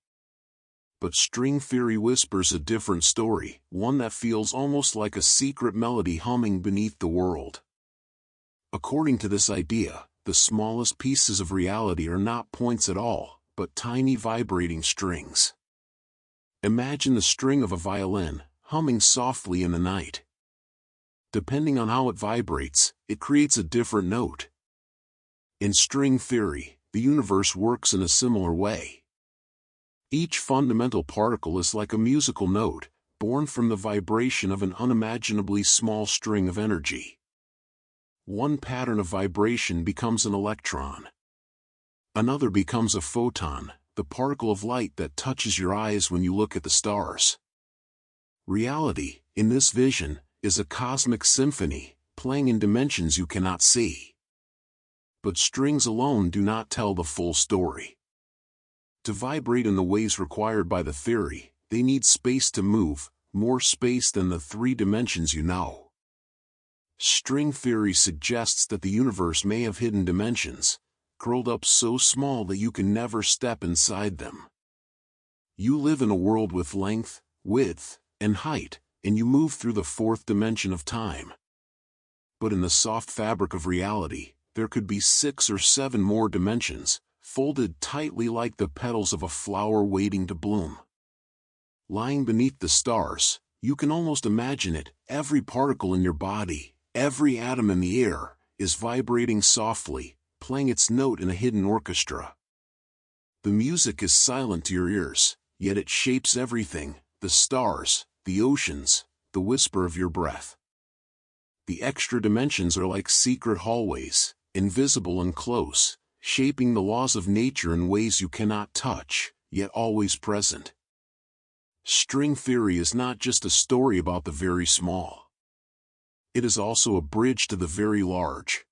[SPEAKER 1] But string theory whispers a different story, one that feels almost like a secret melody humming beneath the world. According to this idea, the smallest pieces of reality are not points at all, but tiny vibrating strings. Imagine the string of a violin, humming softly in the night. Depending on how it vibrates, it creates a different note. In string theory, the universe works in a similar way. Each fundamental particle is like a musical note, born from the vibration of an unimaginably small string of energy. One pattern of vibration becomes an electron. Another becomes a photon, the particle of light that touches your eyes when you look at the stars. Reality, in this vision, is a cosmic symphony, playing in dimensions you cannot see. But strings alone do not tell the full story. To vibrate in the ways required by the theory, they need space to move, more space than the 3 dimensions you know. String theory suggests that the universe may have hidden dimensions, curled up so small that you can never step inside them. You live in a world with length, width, and height, and you move through the 4th dimension of time. But in the soft fabric of reality, there could be 6 or 7 more dimensions, folded tightly like the petals of a flower waiting to bloom. Lying beneath the stars, you can almost imagine it, every particle in your body, every atom in the air, is vibrating softly, playing its note in a hidden orchestra. The music is silent to your ears, yet it shapes everything, the stars, the oceans, the whisper of your breath. The extra dimensions are like secret hallways, invisible and close, shaping the laws of nature in ways you cannot touch, yet always present. String theory is not just a story about the very small. It is also a bridge to the very large.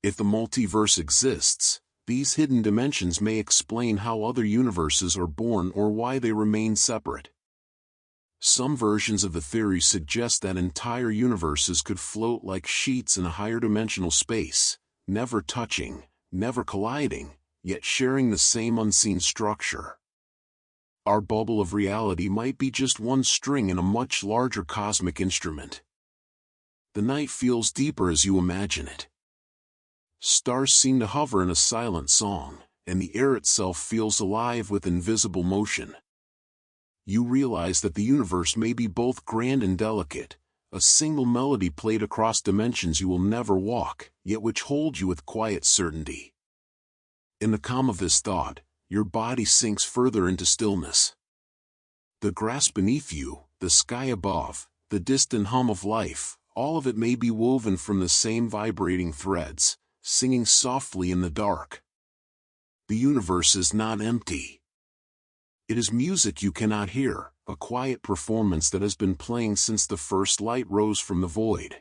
[SPEAKER 1] If the multiverse exists, these hidden dimensions may explain how other universes are born or why they remain separate. Some versions of the theory suggest that entire universes could float like sheets in a higher dimensional space, never touching, never colliding, yet sharing the same unseen structure. Our bubble of reality might be just one string in a much larger cosmic instrument. The night feels deeper as you imagine it. Stars seem to hover in a silent song, and the air itself feels alive with invisible motion. You realize that the universe may be both grand and delicate, a single melody played across dimensions you will never walk, yet which hold you with quiet certainty. In the calm of this thought, your body sinks further into stillness. The grass beneath you, the sky above, the distant hum of life, all of it may be woven from the same vibrating threads, singing softly in the dark. The universe is not empty. It is music you cannot hear, a quiet performance that has been playing since the first light rose from the void.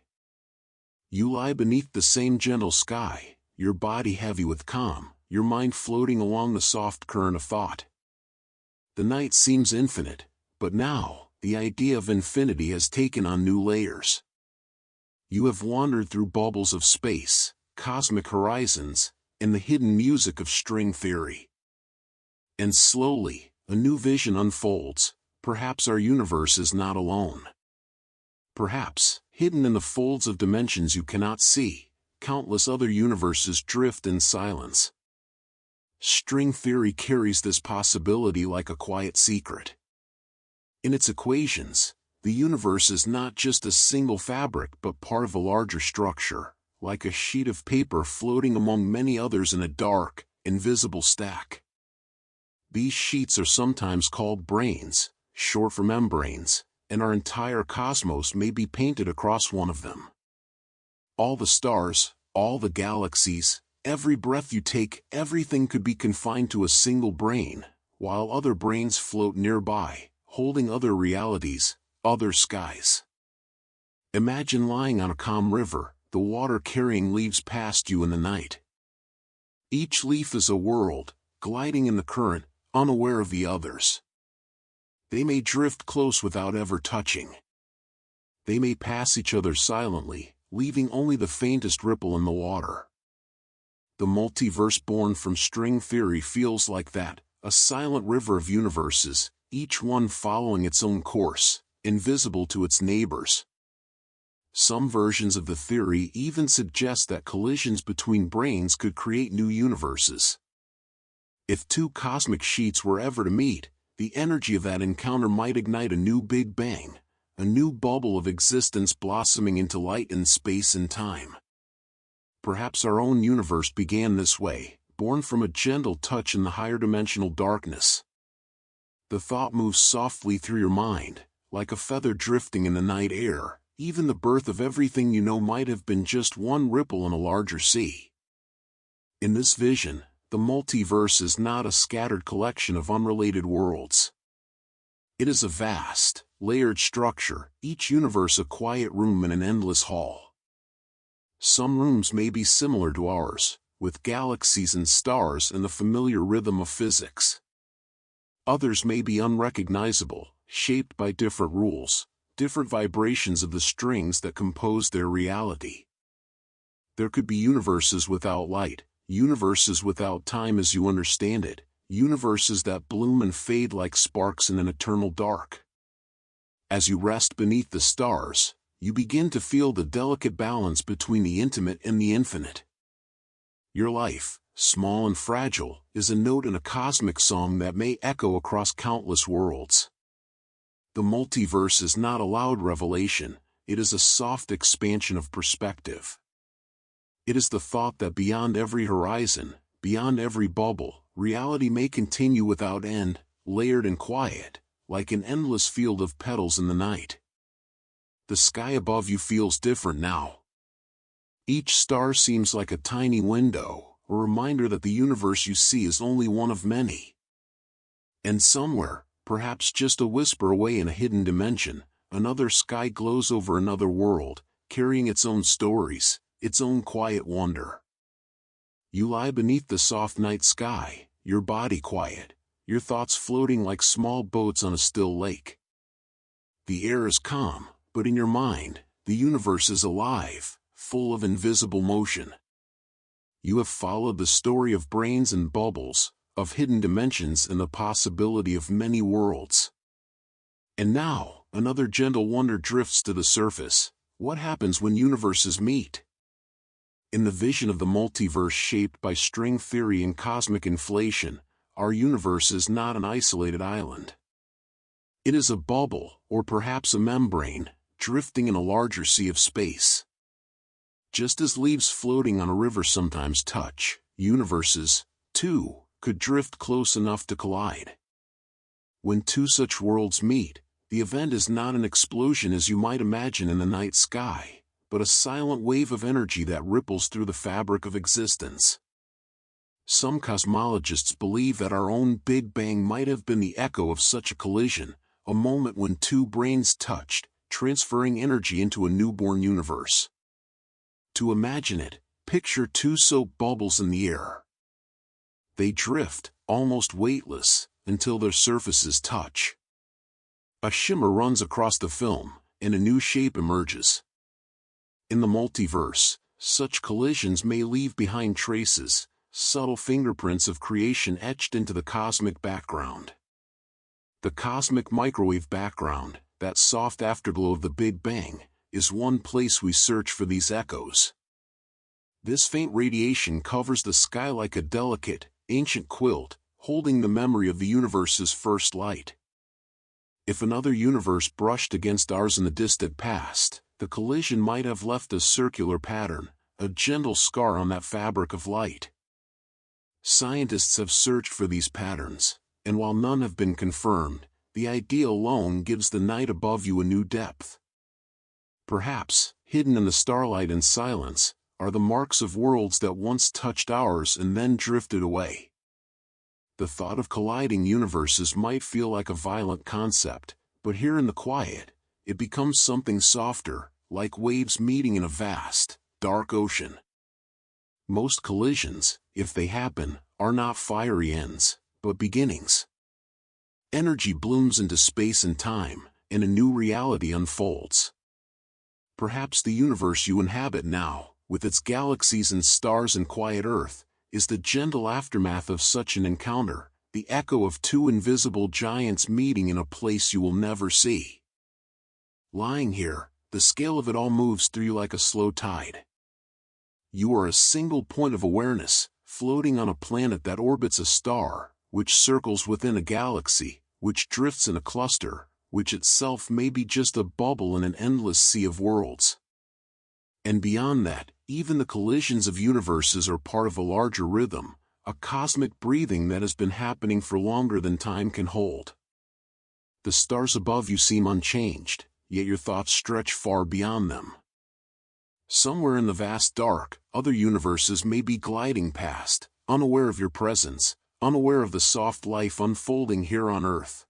[SPEAKER 1] You lie beneath the same gentle sky, your body heavy with calm, your mind floating along the soft current of thought. The night seems infinite, but now, the idea of infinity has taken on new layers. You have wandered through bubbles of space, cosmic horizons, and the hidden music of string theory. And slowly, a new vision unfolds. Perhaps our universe is not alone. Perhaps, hidden in the folds of dimensions you cannot see, countless other universes drift in silence. String theory carries this possibility like a quiet secret. In its equations, the universe is not just a single fabric but part of a larger structure, like a sheet of paper floating among many others in a dark, invisible stack. These sheets are sometimes called brains, short for membranes, and our entire cosmos may be painted across one of them. All the stars, all the galaxies, every breath you take, everything could be confined to a single brain, while other brains float nearby, holding other realities, other skies. Imagine lying on a calm river, the water carrying leaves past you in the night. Each leaf is a world, gliding in the current, unaware of the others. They may drift close without ever touching. They may pass each other silently, leaving only the faintest ripple in the water. The multiverse born from string theory feels like that, a silent river of universes, each one following its own course, invisible to its neighbors. Some versions of the theory even suggest that collisions between brains could create new universes. If two cosmic sheets were ever to meet, the energy of that encounter might ignite a new Big Bang, a new bubble of existence blossoming into light in space and time. Perhaps our own universe began this way, born from a gentle touch in the higher dimensional darkness. The thought moves softly through your mind, like a feather drifting in the night air. Even the birth of everything you know might have been just one ripple in a larger sea. In this vision, the multiverse is not a scattered collection of unrelated worlds. It is a vast, layered structure, each universe a quiet room in an endless hall. Some rooms may be similar to ours, with galaxies and stars and the familiar rhythm of physics. Others may be unrecognizable, shaped by different rules, different vibrations of the strings that compose their reality. There could be universes without light, universes without time as you understand it, universes that bloom and fade like sparks in an eternal dark. As you rest beneath the stars, you begin to feel the delicate balance between the intimate and the infinite. Your life, small and fragile, is a note in a cosmic song that may echo across countless worlds. The multiverse is not a loud revelation, it is a soft expansion of perspective. It is the thought that beyond every horizon, beyond every bubble, reality may continue without end, layered and quiet, like an endless field of petals in the night. The sky above you feels different now. Each star seems like a tiny window, a reminder that the universe you see is only one of many. And somewhere, perhaps just a whisper away in a hidden dimension, another sky glows over another world, carrying its own stories, its own quiet wonder. You lie beneath the soft night sky, your body quiet, your thoughts floating like small boats on a still lake. The air is calm, but in your mind, the universe is alive, full of invisible motion. You have followed the story of brains and bubbles, of hidden dimensions and the possibility of many worlds. And now, another gentle wonder drifts to the surface. What happens when universes meet? In the vision of the multiverse shaped by string theory and cosmic inflation, our universe is not an isolated island. It is a bubble, or perhaps a membrane, drifting in a larger sea of space. Just as leaves floating on a river sometimes touch, universes, too, could drift close enough to collide. When two such worlds meet, the event is not an explosion as you might imagine in the night sky, but a silent wave of energy that ripples through the fabric of existence. Some cosmologists believe that our own Big Bang might have been the echo of such a collision, a moment when two brains touched, transferring energy into a newborn universe. To imagine it, picture two soap bubbles in the air. They drift, almost weightless, until their surfaces touch. A shimmer runs across the film, and a new shape emerges. In the multiverse, such collisions may leave behind traces, subtle fingerprints of creation etched into the cosmic background. The cosmic microwave background, that soft afterglow of the Big Bang, is one place we search for these echoes. This faint radiation covers the sky like a delicate, ancient quilt, holding the memory of the universe's first light. If another universe brushed against ours in the distant past, the collision might have left a circular pattern, a gentle scar on that fabric of light. Scientists have searched for these patterns, and while none have been confirmed, the idea alone gives the night above you a new depth. Perhaps, hidden in the starlight and silence, are the marks of worlds that once touched ours and then drifted away. The thought of colliding universes might feel like a violent concept, but here in the quiet, it becomes something softer, like waves meeting in a vast, dark ocean. Most collisions, if they happen, are not fiery ends, but beginnings. Energy blooms into space and time, and a new reality unfolds. Perhaps the universe you inhabit now, with its galaxies and stars and quiet Earth, is the gentle aftermath of such an encounter, the echo of two invisible giants meeting in a place you will never see. Lying here, the scale of it all moves through you like a slow tide. You are a single point of awareness, floating on a planet that orbits a star, which circles within a galaxy, which drifts in a cluster, which itself may be just a bubble in an endless sea of worlds. And beyond that, even the collisions of universes are part of a larger rhythm, a cosmic breathing that has been happening for longer than time can hold. The stars above you seem unchanged, yet your thoughts stretch far beyond them. Somewhere in the vast dark, other universes may be gliding past, unaware of your presence, unaware of the soft life unfolding here on Earth.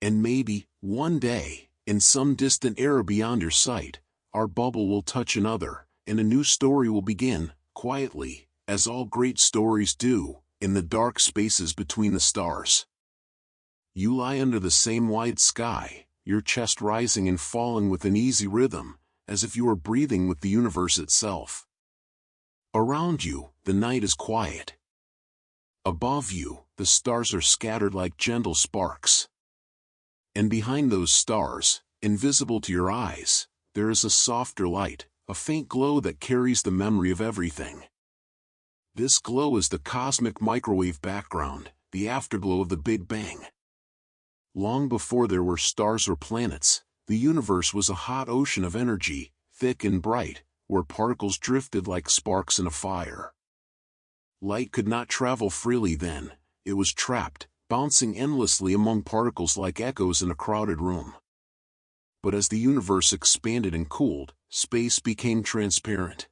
[SPEAKER 1] And maybe, One day, in some distant era beyond your sight, our bubble will touch another, and a new story will begin, quietly, as all great stories do, in the dark spaces between the stars. You lie under the same wide sky, your chest rising and falling with an easy rhythm, as if you were breathing with the universe itself. Around you, the night is quiet. Above you, the stars are scattered like gentle sparks. And behind those stars, invisible to your eyes, there is a softer light, a faint glow that carries the memory of everything. This glow is the cosmic microwave background, the afterglow of the Big Bang. Long before there were stars or planets, the universe was a hot ocean of energy, thick and bright, where particles drifted like sparks in a fire. Light could not travel freely then, it was trapped, bouncing endlessly among particles like echoes in a crowded room. But as the universe expanded and cooled, space became transparent.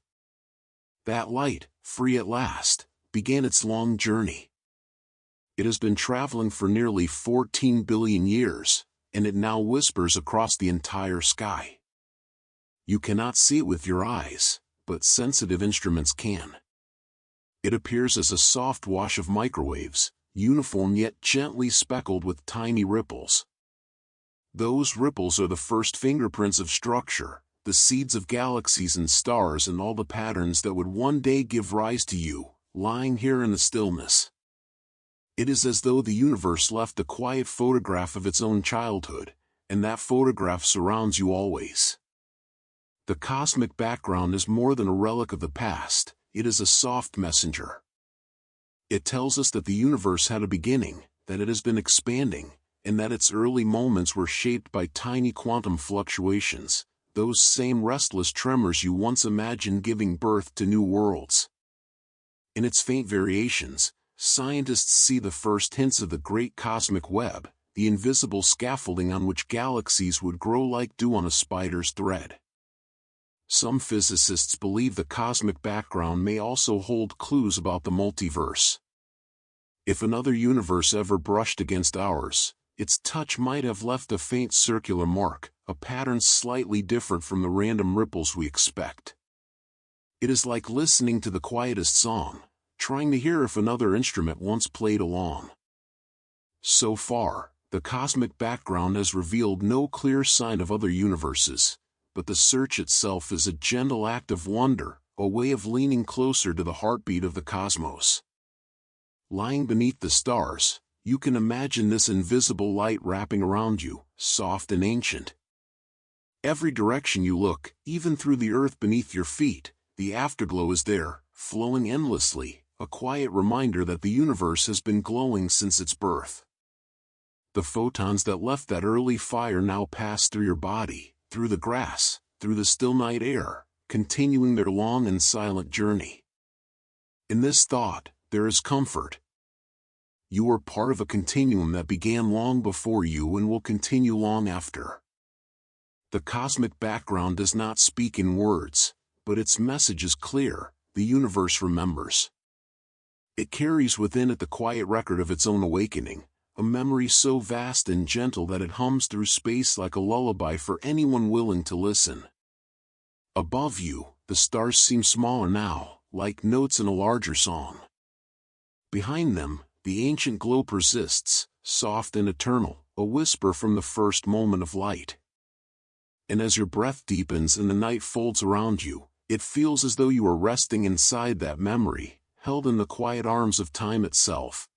[SPEAKER 1] That light, free at last, began its long journey. It has been traveling for nearly 14 billion years, and it now whispers across the entire sky. You cannot see it with your eyes, but sensitive instruments can. It appears as a soft wash of microwaves, uniform yet gently speckled with tiny ripples. Those ripples are the first fingerprints of structure, the seeds of galaxies and stars and all the patterns that would one day give rise to you, lying here in the stillness. It is as though the universe left a quiet photograph of its own childhood, and that photograph surrounds you always. The cosmic background is more than a relic of the past, it is a soft messenger. It tells us that the universe had a beginning, that it has been expanding, and that its early moments were shaped by tiny quantum fluctuations, those same restless tremors you once imagined giving birth to new worlds. In its faint variations, scientists see the first hints of the great cosmic web, the invisible scaffolding on which galaxies would grow like dew on a spider's thread. Some physicists believe the cosmic background may also hold clues about the multiverse. If another universe ever brushed against ours, its touch might have left a faint circular mark, a pattern slightly different from the random ripples we expect. It is like listening to the quietest song, trying to hear if another instrument once played along. So far, the cosmic background has revealed no clear sign of other universes, but the search itself is a gentle act of wonder, a way of leaning closer to the heartbeat of the cosmos. Lying beneath the stars, you can imagine this invisible light wrapping around you, soft and ancient. Every direction you look, even through the earth beneath your feet, the afterglow is there, flowing endlessly, a quiet reminder that the universe has been glowing since its birth. The photons that left that early fire now pass through your body, through the grass, through the still night air, continuing their long and silent journey. In this thought, there is comfort. You are part of a continuum that began long before you and will continue long after. The cosmic background does not speak in words, but its message is clear: the universe remembers. It carries within it the quiet record of its own awakening, a memory so vast and gentle that it hums through space like a lullaby for anyone willing to listen. Above you, the stars seem smaller now, like notes in a larger song. Behind them, the ancient glow persists, soft and eternal, a whisper from the first moment of light. And as your breath deepens and the night folds around you, it feels as though you are resting inside that memory, held in the quiet arms of time itself.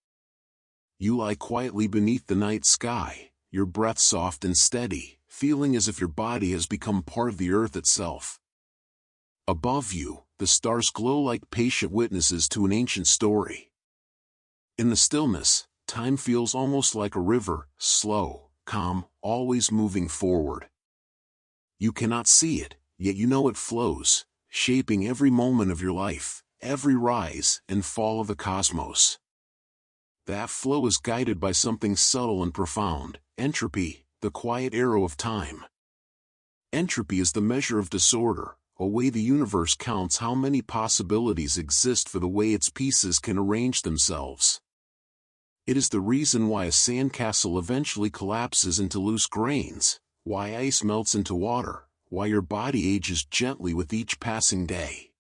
[SPEAKER 1] You lie quietly beneath the night sky, your breath soft and steady, feeling as if your body has become part of the earth itself. Above you, the stars glow like patient witnesses to an ancient story. In the stillness, time feels almost like a river, slow, calm, always moving forward. You cannot see it, yet you know it flows, shaping every moment of your life, every rise and fall of the cosmos. That flow is guided by something subtle and profound: entropy, the quiet arrow of time. Entropy is the measure of disorder, a way the universe counts how many possibilities exist for the way its pieces can arrange themselves. It is the reason why a sandcastle eventually collapses into loose grains, why ice melts into water, why your body ages gently with each passing day.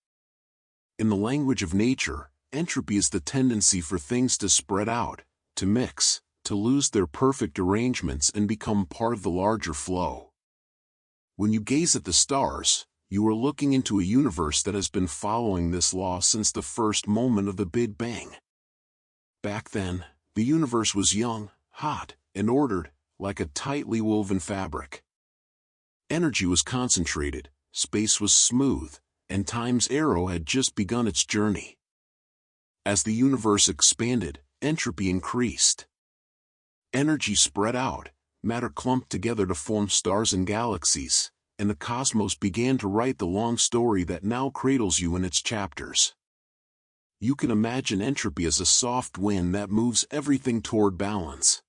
[SPEAKER 1] In the language of nature, entropy is the tendency for things to spread out, to mix, to lose their perfect arrangements and become part of the larger flow. When you gaze at the stars, you are looking into a universe that has been following this law since the first moment of the Big Bang. Back then, the universe was young, hot, and ordered, like a tightly woven fabric. Energy was concentrated, space was smooth, and time's arrow had just begun its journey. As the universe expanded, entropy increased. Energy spread out, matter clumped together to form stars and galaxies, and the cosmos began to write the long story that now cradles you in its chapters. You can imagine entropy as a soft wind that moves everything toward balance.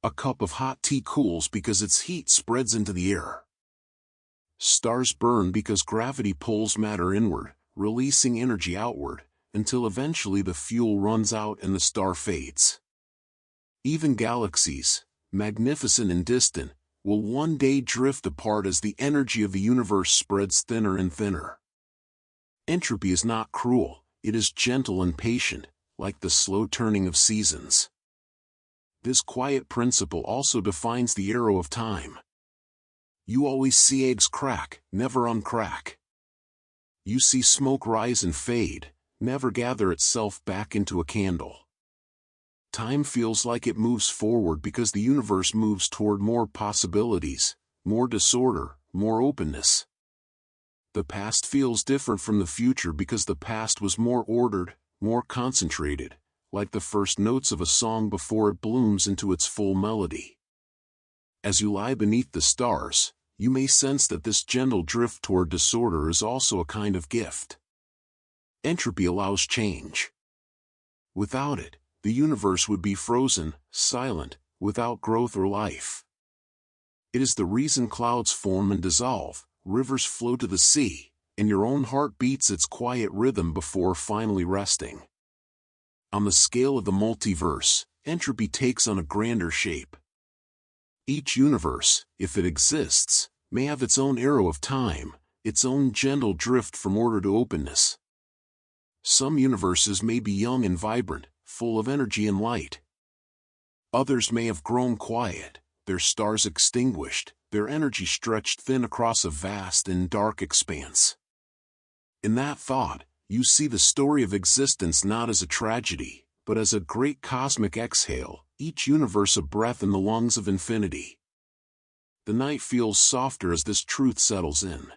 [SPEAKER 1] A cup of hot tea cools because its heat spreads into the air. Stars burn because gravity pulls matter inward, releasing energy outward, until eventually the fuel runs out and the star fades. Even galaxies, magnificent and distant, will one day drift apart as the energy of the universe spreads thinner and thinner. Entropy is not cruel. It is gentle and patient, like the slow turning of seasons. This quiet principle also defines the arrow of time. You always see eggs crack, never uncrack. You see smoke rise and fade, never gather itself back into a candle. Time feels like it moves forward because the universe moves toward more possibilities, more disorder, more openness. The past feels different from the future because the past was more ordered, more concentrated, like the first notes of a song before it blooms into its full melody. As you lie beneath the stars, you may sense that this gentle drift toward disorder is also a kind of gift. Entropy allows change. Without it, the universe would be frozen, silent, without growth or life. It is the reason clouds form and dissolve, rivers flow to the sea, and your own heart beats its quiet rhythm before finally resting. On the scale of the multiverse, entropy takes on a grander shape. Each universe, if it exists, may have its own arrow of time, its own gentle drift from order to openness. Some universes may be young and vibrant, full of energy and light. Others may have grown quiet, their stars extinguished, their energy stretched thin across a vast and dark expanse. In that thought, you see the story of existence not as a tragedy, but as a great cosmic exhale, each universe a breath in the lungs of infinity. The night feels softer as this truth settles in.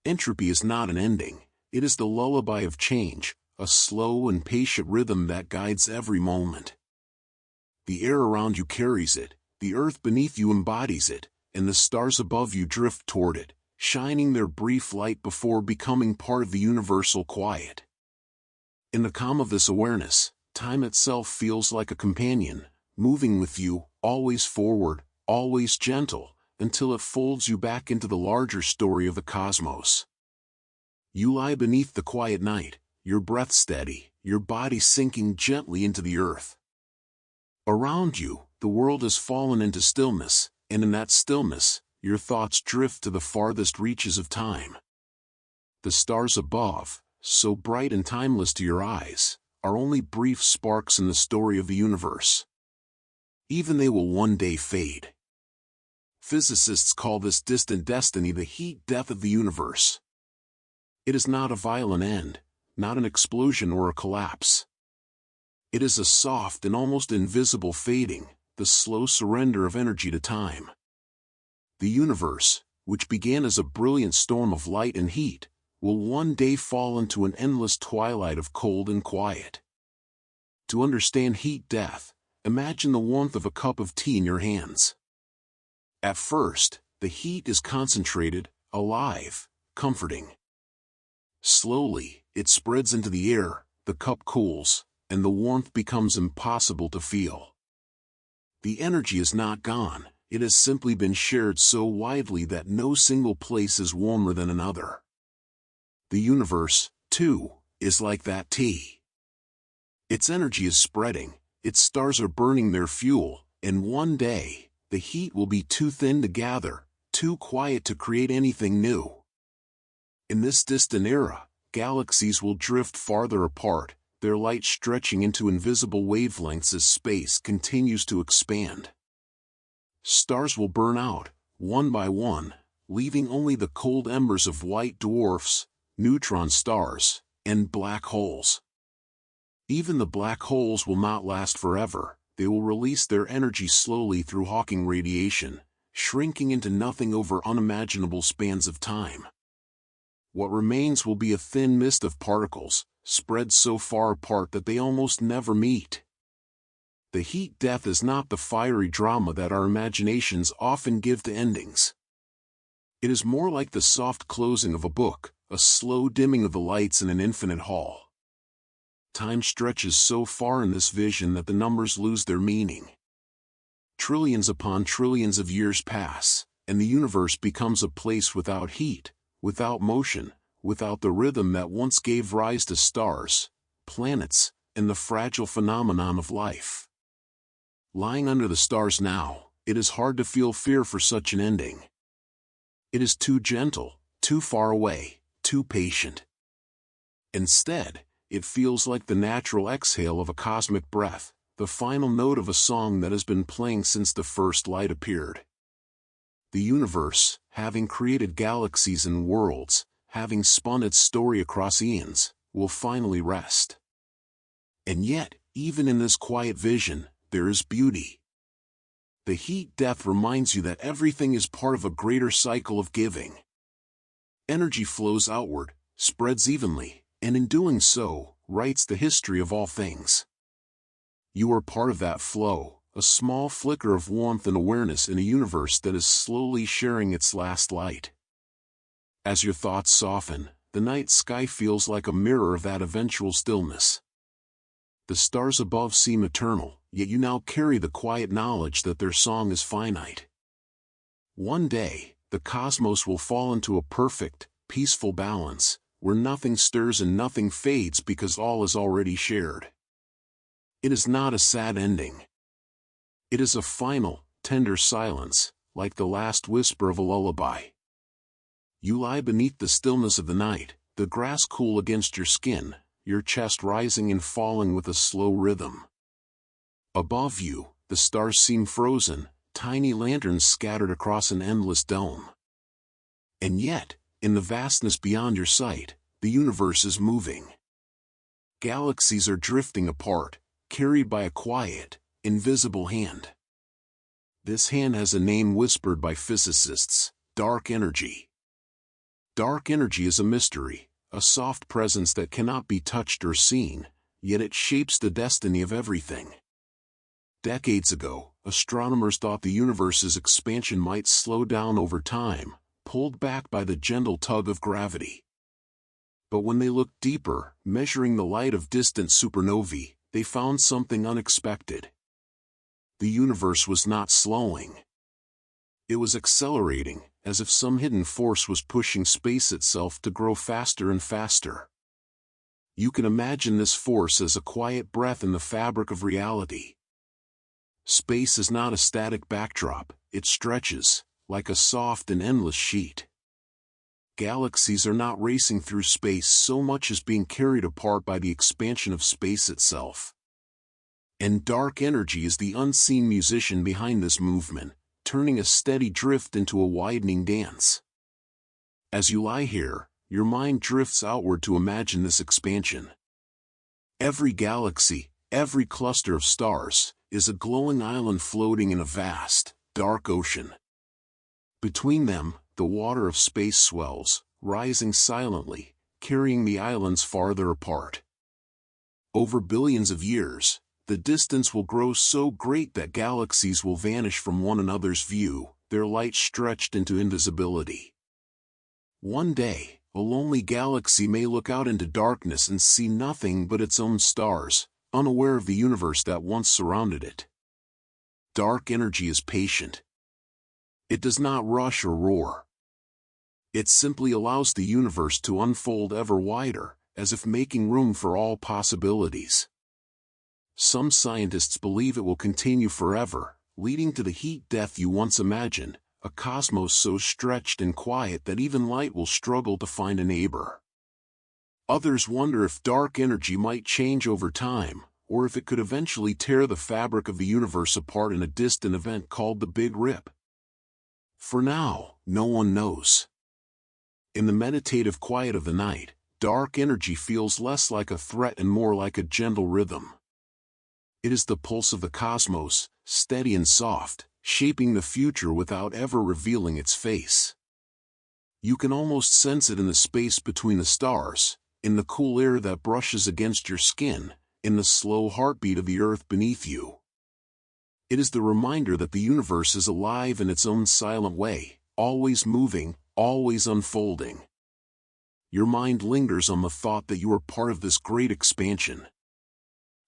[SPEAKER 1] Entropy is not an ending, it is the lullaby of change, a slow and patient rhythm that guides every moment. The air around you carries it, the earth beneath you embodies it, and the stars above you drift toward it, shining their brief light before becoming part of the universal quiet. In the calm of this awareness, time itself feels like a companion, moving with you, always forward, always gentle, until it folds you back into the larger story of the cosmos. You lie beneath the quiet night, your breath steady, your body sinking gently into the earth. Around you, the world has fallen into stillness, and in that stillness, your thoughts drift to the farthest reaches of time. The stars above, so bright and timeless to your eyes, are only brief sparks in the story of the universe. Even they will one day fade. Physicists call this distant destiny the heat death of the universe. It is not a violent end, not an explosion or a collapse. It is a soft and almost invisible fading, the slow surrender of energy to time. The universe, which began as a brilliant storm of light and heat, will one day fall into an endless twilight of cold and quiet. To understand heat death, imagine the warmth of a cup of tea in your hands. At first, the heat is concentrated, alive, comforting. Slowly, it spreads into the air, the cup cools, and the warmth becomes impossible to feel. The energy is not gone, it has simply been shared so widely that no single place is warmer than another. The universe, too, is like that tea. Its energy is spreading, its stars are burning their fuel, and one day, the heat will be too thin to gather, too quiet to create anything new. In this distant era, galaxies will drift farther apart, their light stretching into invisible wavelengths as space continues to expand. Stars will burn out, one by one, leaving only the cold embers of white dwarfs, neutron stars, and black holes. Even the black holes will not last forever. They will release their energy slowly through Hawking radiation, shrinking into nothing over unimaginable spans of time. What remains will be a thin mist of particles, spread so far apart that they almost never meet. The heat death is not the fiery drama that our imaginations often give to endings. It is more like the soft closing of a book, a slow dimming of the lights in an infinite hall. Time stretches so far in this vision that the numbers lose their meaning. Trillions upon trillions of years pass, and the universe becomes a place without heat, without motion, without the rhythm that once gave rise to stars, planets, and the fragile phenomenon of life. Lying under the stars now, it is hard to feel fear for such an ending. It is too gentle, too far away, too patient. Instead, it feels like the natural exhale of a cosmic breath, the final note of a song that has been playing since the first light appeared. The universe, having created galaxies and worlds, having spun its story across eons, will finally rest. And yet, even in this quiet vision, there is beauty. The heat death reminds you that everything is part of a greater cycle of giving. Energy flows outward, spreads evenly, and in doing so, writes the history of all things. You are part of that flow, a small flicker of warmth and awareness in a universe that is slowly sharing its last light. As your thoughts soften, the night sky feels like a mirror of that eventual stillness. The stars above seem eternal, yet you now carry the quiet knowledge that their song is finite. One day, the cosmos will fall into a perfect, peaceful balance, where nothing stirs and nothing fades because all is already shared. It is not a sad ending. It is a final, tender silence, like the last whisper of a lullaby. You lie beneath the stillness of the night, the grass cool against your skin, your chest rising and falling with a slow rhythm. Above you, the stars seem frozen, tiny lanterns scattered across an endless dome. And yet, in the vastness beyond your sight, the universe is moving. Galaxies are drifting apart, carried by a quiet, invisible hand. This hand has a name whispered by physicists: dark energy. Dark energy is a mystery, a soft presence that cannot be touched or seen, yet it shapes the destiny of everything. Decades ago, astronomers thought the universe's expansion might slow down over time, pulled back by the gentle tug of gravity. But when they looked deeper, measuring the light of distant supernovae, they found something unexpected. The universe was not slowing. It was accelerating, as if some hidden force was pushing space itself to grow faster and faster. You can imagine this force as a quiet breath in the fabric of reality. Space is not a static backdrop, it stretches, like a soft and endless sheet. Galaxies are not racing through space so much as being carried apart by the expansion of space itself. And dark energy is the unseen musician behind this movement, turning a steady drift into a widening dance. As you lie here, your mind drifts outward to imagine this expansion. Every galaxy, every cluster of stars, is a glowing island floating in a vast, dark ocean. Between them, the water of space swells, rising silently, carrying the islands farther apart. Over billions of years, the distance will grow so great that galaxies will vanish from one another's view, their light stretched into invisibility. One day, a lonely galaxy may look out into darkness and see nothing but its own stars, unaware of the universe that once surrounded it. Dark energy is patient. It does not rush or roar. It simply allows the universe to unfold ever wider, as if making room for all possibilities. Some scientists believe it will continue forever, leading to the heat death you once imagined, a cosmos so stretched and quiet that even light will struggle to find a neighbor. Others wonder if dark energy might change over time, or if it could eventually tear the fabric of the universe apart in a distant event called the Big Rip. For now, no one knows. In the meditative quiet of the night, dark energy feels less like a threat and more like a gentle rhythm. It is the pulse of the cosmos, steady and soft, shaping the future without ever revealing its face. You can almost sense it in the space between the stars, in the cool air that brushes against your skin, in the slow heartbeat of the earth beneath you. It is the reminder that the universe is alive in its own silent way, always moving, always unfolding. Your mind lingers on the thought that you are part of this great expansion.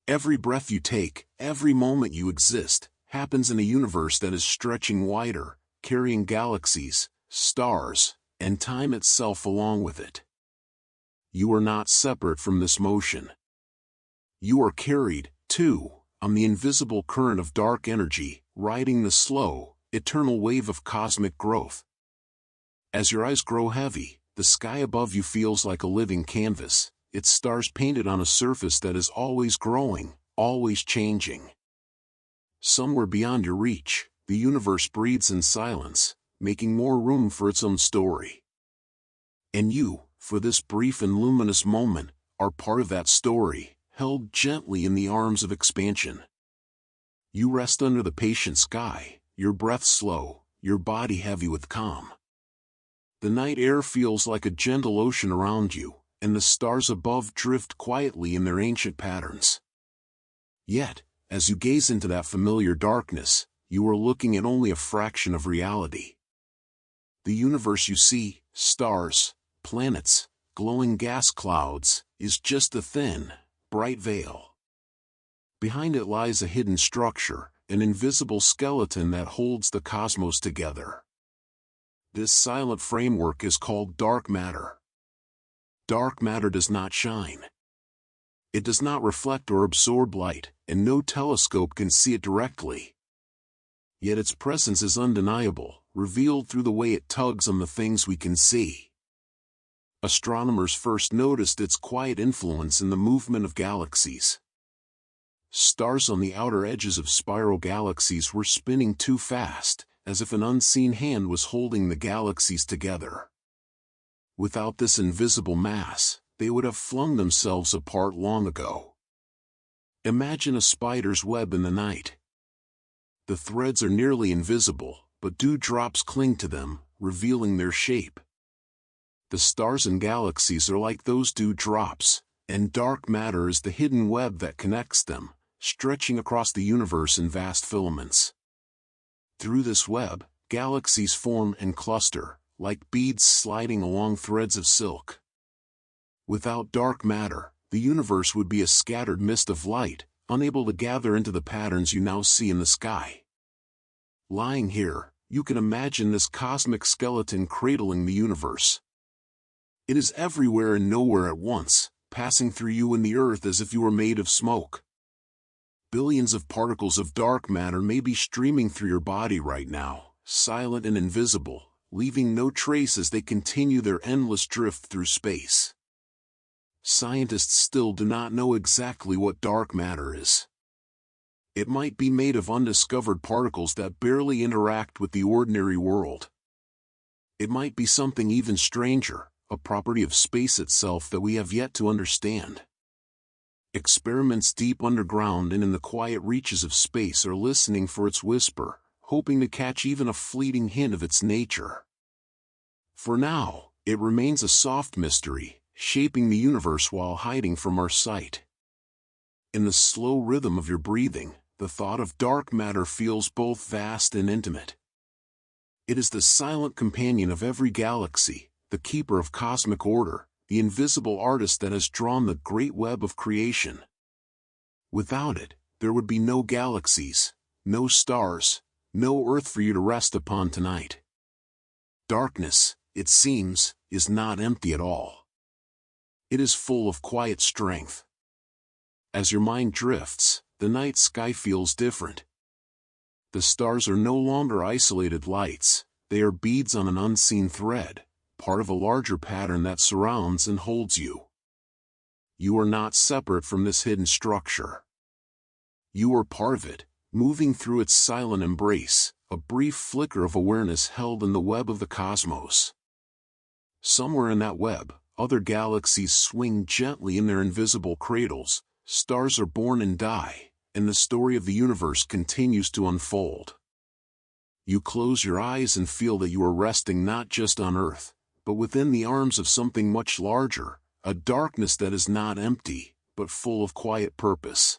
[SPEAKER 1] Every breath you take, every moment you exist, happens in a universe that is stretching wider, carrying galaxies, stars, and time itself along with it. You are not separate from this motion. You are carried, too, on the invisible current of dark energy, riding the slow, eternal wave of cosmic growth. As your eyes grow heavy, the sky above you feels like a living canvas, its stars painted on a surface that is always growing, always changing. Somewhere beyond your reach, the universe breathes in silence, making more room for its own story. And you, for this brief and luminous moment, are part of that story, held gently in the arms of expansion. You rest under the patient sky, your breath slow, your body heavy with calm. The night air feels like a gentle ocean around you, and the stars above drift quietly in their ancient patterns. Yet, as you gaze into that familiar darkness, you are looking at only a fraction of reality. The universe you see, stars, planets, glowing gas clouds, is just a thin, bright veil. Behind it lies a hidden structure, an invisible skeleton that holds the cosmos together. This silent framework is called dark matter. Dark matter does not shine. It does not reflect or absorb light, and no telescope can see it directly. Yet its presence is undeniable, revealed through the way it tugs on the things we can see. Astronomers first noticed its quiet influence in the movement of galaxies. Stars on the outer edges of spiral galaxies were spinning too fast, as if an unseen hand was holding the galaxies together. Without this invisible mass, they would have flung themselves apart long ago. Imagine a spider's web in the night. The threads are nearly invisible, but dewdrops cling to them, revealing their shape. The stars and galaxies are like those dewdrops, and dark matter is the hidden web that connects them, stretching across the universe in vast filaments. Through this web, galaxies form and cluster, like beads sliding along threads of silk. Without dark matter, the universe would be a scattered mist of light, unable to gather into the patterns you now see in the sky. Lying here, you can imagine this cosmic skeleton cradling the universe. It is everywhere and nowhere at once, passing through you and the earth as if you were made of smoke. Billions of particles of dark matter may be streaming through your body right now, silent and invisible, leaving no trace as they continue their endless drift through space. Scientists still do not know exactly what dark matter is. It might be made of undiscovered particles that barely interact with the ordinary world. It might be something even stranger, a property of space itself that we have yet to understand. Experiments deep underground and in the quiet reaches of space are listening for its whisper, hoping to catch even a fleeting hint of its nature. For now, it remains a soft mystery, shaping the universe while hiding from our sight. In the slow rhythm of your breathing, the thought of dark matter feels both vast and intimate. It is the silent companion of every galaxy, the keeper of cosmic order, the invisible artist that has drawn the great web of creation. Without it, there would be no galaxies, no stars, no earth for you to rest upon tonight. Darkness, it seems, is not empty at all. It is full of quiet strength. As your mind drifts, the night sky feels different. The stars are no longer isolated lights, they are beads on an unseen thread, part of a larger pattern that surrounds and holds you. You are not separate from this hidden structure. You are part of it, moving through its silent embrace, a brief flicker of awareness held in the web of the cosmos. Somewhere in that web, other galaxies swing gently in their invisible cradles, stars are born and die, and the story of the universe continues to unfold. You close your eyes and feel that you are resting not just on Earth, but within the arms of something much larger, a darkness that is not empty, but full of quiet purpose.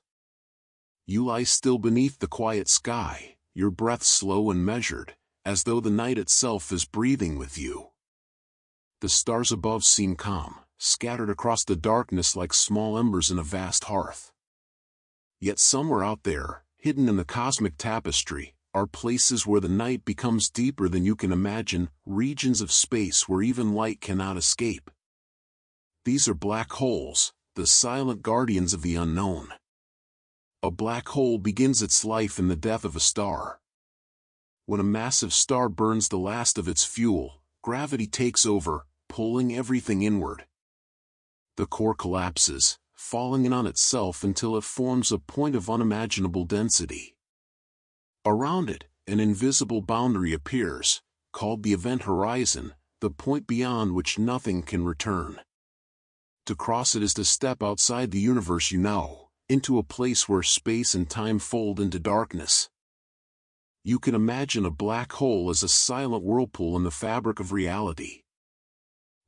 [SPEAKER 1] You lie still beneath the quiet sky, your breath slow and measured, as though the night itself is breathing with you. The stars above seem calm, scattered across the darkness like small embers in a vast hearth. Yet somewhere out there, hidden in the cosmic tapestry, are places where the night becomes deeper than you can imagine, regions of space where even light cannot escape. These are black holes, the silent guardians of the unknown. A black hole begins its life in the death of a star. When a massive star burns the last of its fuel, gravity takes over, pulling everything inward. The core collapses, falling in on itself until it forms a point of unimaginable density. Around it, an invisible boundary appears, called the event horizon, the point beyond which nothing can return. To cross it is to step outside the universe you know, into a place where space and time fold into darkness. You can imagine a black hole as a silent whirlpool in the fabric of reality.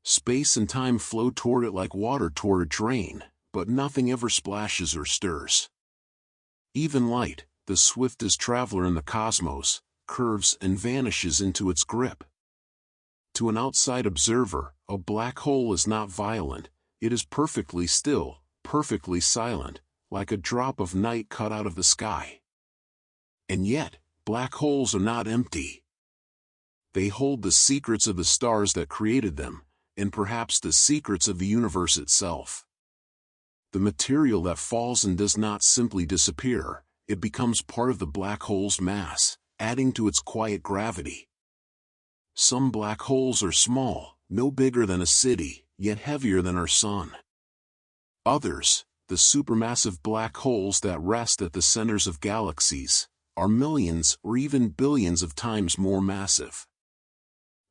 [SPEAKER 1] Space and time flow toward it like water toward a drain, but nothing ever splashes or stirs. Even light, the swiftest traveler in the cosmos, curves and vanishes into its grip. To an outside observer, a black hole is not violent, it is perfectly still, perfectly silent, like a drop of night cut out of the sky. And yet, black holes are not empty. They hold the secrets of the stars that created them, and perhaps the secrets of the universe itself. The material that falls and does not simply disappear, it becomes part of the black hole's mass, adding to its quiet gravity. Some black holes are small, no bigger than a city, yet heavier than our sun. Others, the supermassive black holes that rest at the centers of galaxies, are millions or even billions of times more massive.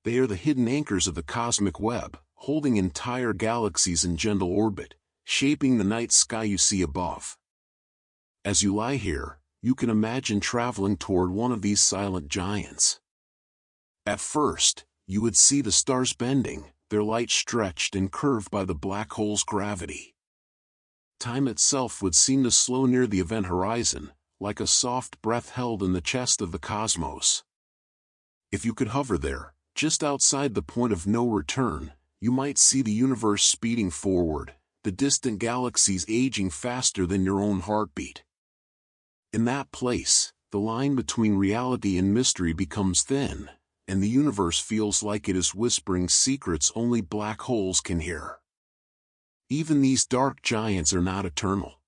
[SPEAKER 1] They are the hidden anchors of the cosmic web, holding entire galaxies in gentle orbit, shaping the night sky you see above. As you lie here, you can imagine traveling toward one of these silent giants. At first, you would see the stars bending, their light stretched and curved by the black hole's gravity. Time itself would seem to slow near the event horizon, like a soft breath held in the chest of the cosmos. If you could hover there, just outside the point of no return, you might see the universe speeding forward, the distant galaxies aging faster than your own heartbeat. In that place, the line between reality and mystery becomes thin, and the universe feels like it is whispering secrets only black holes can hear. Even these dark giants are not eternal.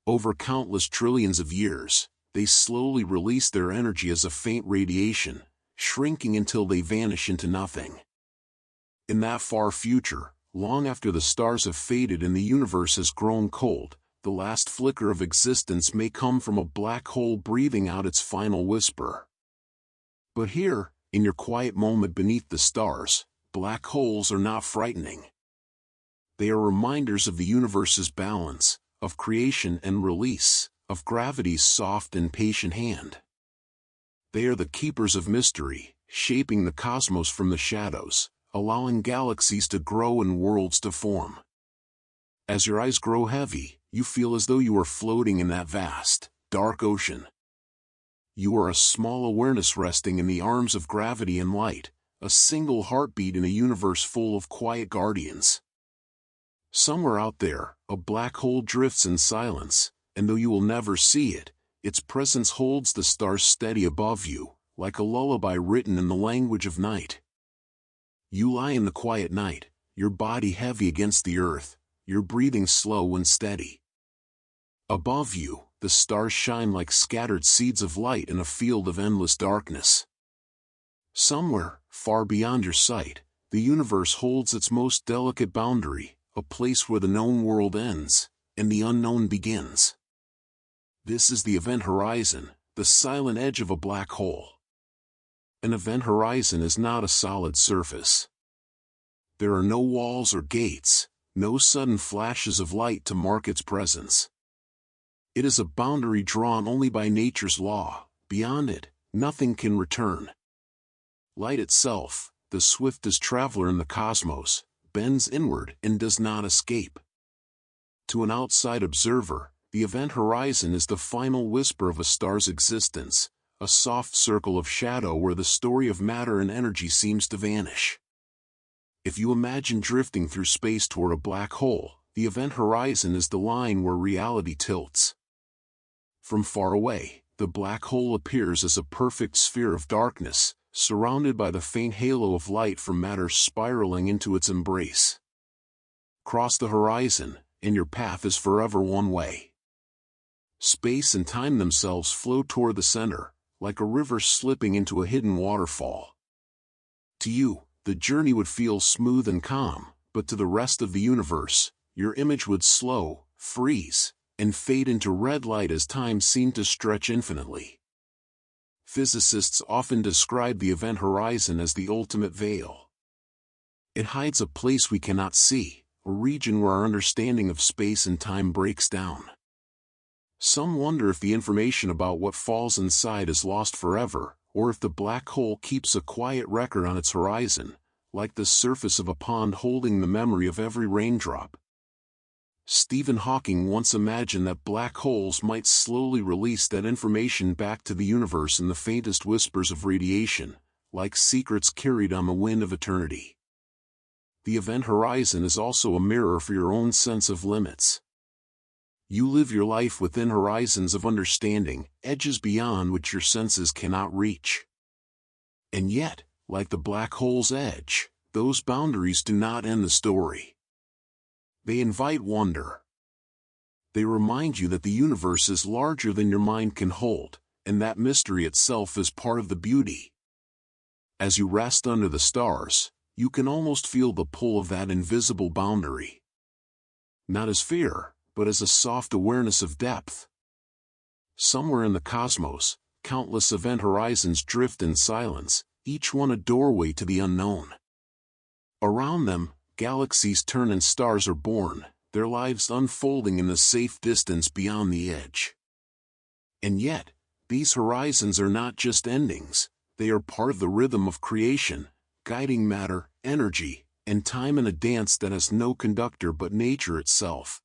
[SPEAKER 1] Over countless trillions of years, they slowly release their energy as a faint radiation, shrinking until they vanish into nothing. In that far future, long after the stars have faded and the universe has grown cold, the last flicker of existence may come from a black hole breathing out its final whisper. But here, in your quiet moment beneath the stars, black holes are not frightening. They are reminders of the universe's balance, of creation and release, of gravity's soft and patient hand. They are the keepers of mystery, shaping the cosmos from the shadows, allowing galaxies to grow and worlds to form. As your eyes grow heavy, you feel as though you are floating in that vast, dark ocean. You are a small awareness resting in the arms of gravity and light, a single heartbeat in a universe full of quiet guardians. Somewhere out there, a black hole drifts in silence, and though you will never see it, its presence holds the stars steady above you, like a lullaby written in the language of night. You lie in the quiet night, your body heavy against the earth, your breathing slow and steady. Above you, the stars shine like scattered seeds of light in a field of endless darkness. Somewhere, far beyond your sight, the universe holds its most delicate boundary, a place where the known world ends, and the unknown begins. This is the event horizon, the silent edge of a black hole. An event horizon is not a solid surface. There are no walls or gates, no sudden flashes of light to mark its presence. It is a boundary drawn only by nature's law. Beyond it, nothing can return. Light itself, the swiftest traveler in the cosmos, bends inward and does not escape. To an outside observer, the event horizon is the final whisper of a star's existence, a soft circle of shadow where the story of matter and energy seems to vanish. If you imagine drifting through space toward a black hole, the event horizon is the line where reality tilts. From far away, the black hole appears as a perfect sphere of darkness, surrounded by the faint halo of light from matter spiraling into its embrace. Cross the horizon, and your path is forever one way. Space and time themselves flow toward the center, like a river slipping into a hidden waterfall. To you, the journey would feel smooth and calm, but to the rest of the universe, your image would slow, freeze, and fade into red light as time seemed to stretch infinitely. Physicists often describe the event horizon as the ultimate veil. It hides a place we cannot see, a region where our understanding of space and time breaks down. Some wonder if the information about what falls inside is lost forever, or if the black hole keeps a quiet record on its horizon, like the surface of a pond holding the memory of every raindrop. Stephen Hawking once imagined that black holes might slowly release that information back to the universe in the faintest whispers of radiation, like secrets carried on the wind of eternity. The event horizon is also a mirror for your own sense of limits. You live your life within horizons of understanding, edges beyond which your senses cannot reach. And yet, like the black hole's edge, those boundaries do not end the story. They invite wonder. They remind you that the universe is larger than your mind can hold, and that mystery itself is part of the beauty. As you rest under the stars, you can almost feel the pull of that invisible boundary. Not as fear, but as a soft awareness of depth. Somewhere in the cosmos, countless event horizons drift in silence, each one a doorway to the unknown. Around them, galaxies turn and stars are born, their lives unfolding in the safe distance beyond the edge. And yet, these horizons are not just endings, they are part of the rhythm of creation, guiding matter, energy, and time in a dance that has no conductor but nature itself.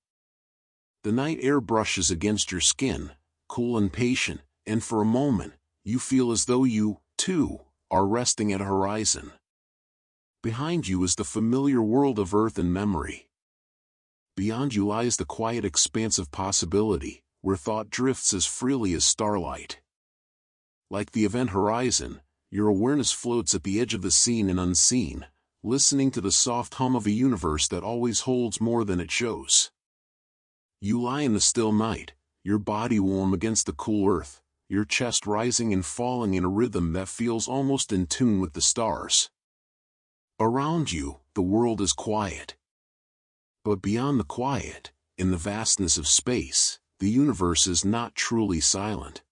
[SPEAKER 1] The night air brushes against your skin, cool and patient, and for a moment, you feel as though you, too, are resting at a horizon. Behind you is the familiar world of earth and memory. Beyond you lies the quiet expanse of possibility, where thought drifts as freely as starlight. Like the event horizon, your awareness floats at the edge of the seen and unseen, listening to the soft hum of a universe that always holds more than it shows. You lie in the still night, your body warm against the cool earth, your chest rising and falling in a rhythm that feels almost in tune with the stars. Around you, the world is quiet. But beyond the quiet, in the vastness of space, the universe is not truly silent.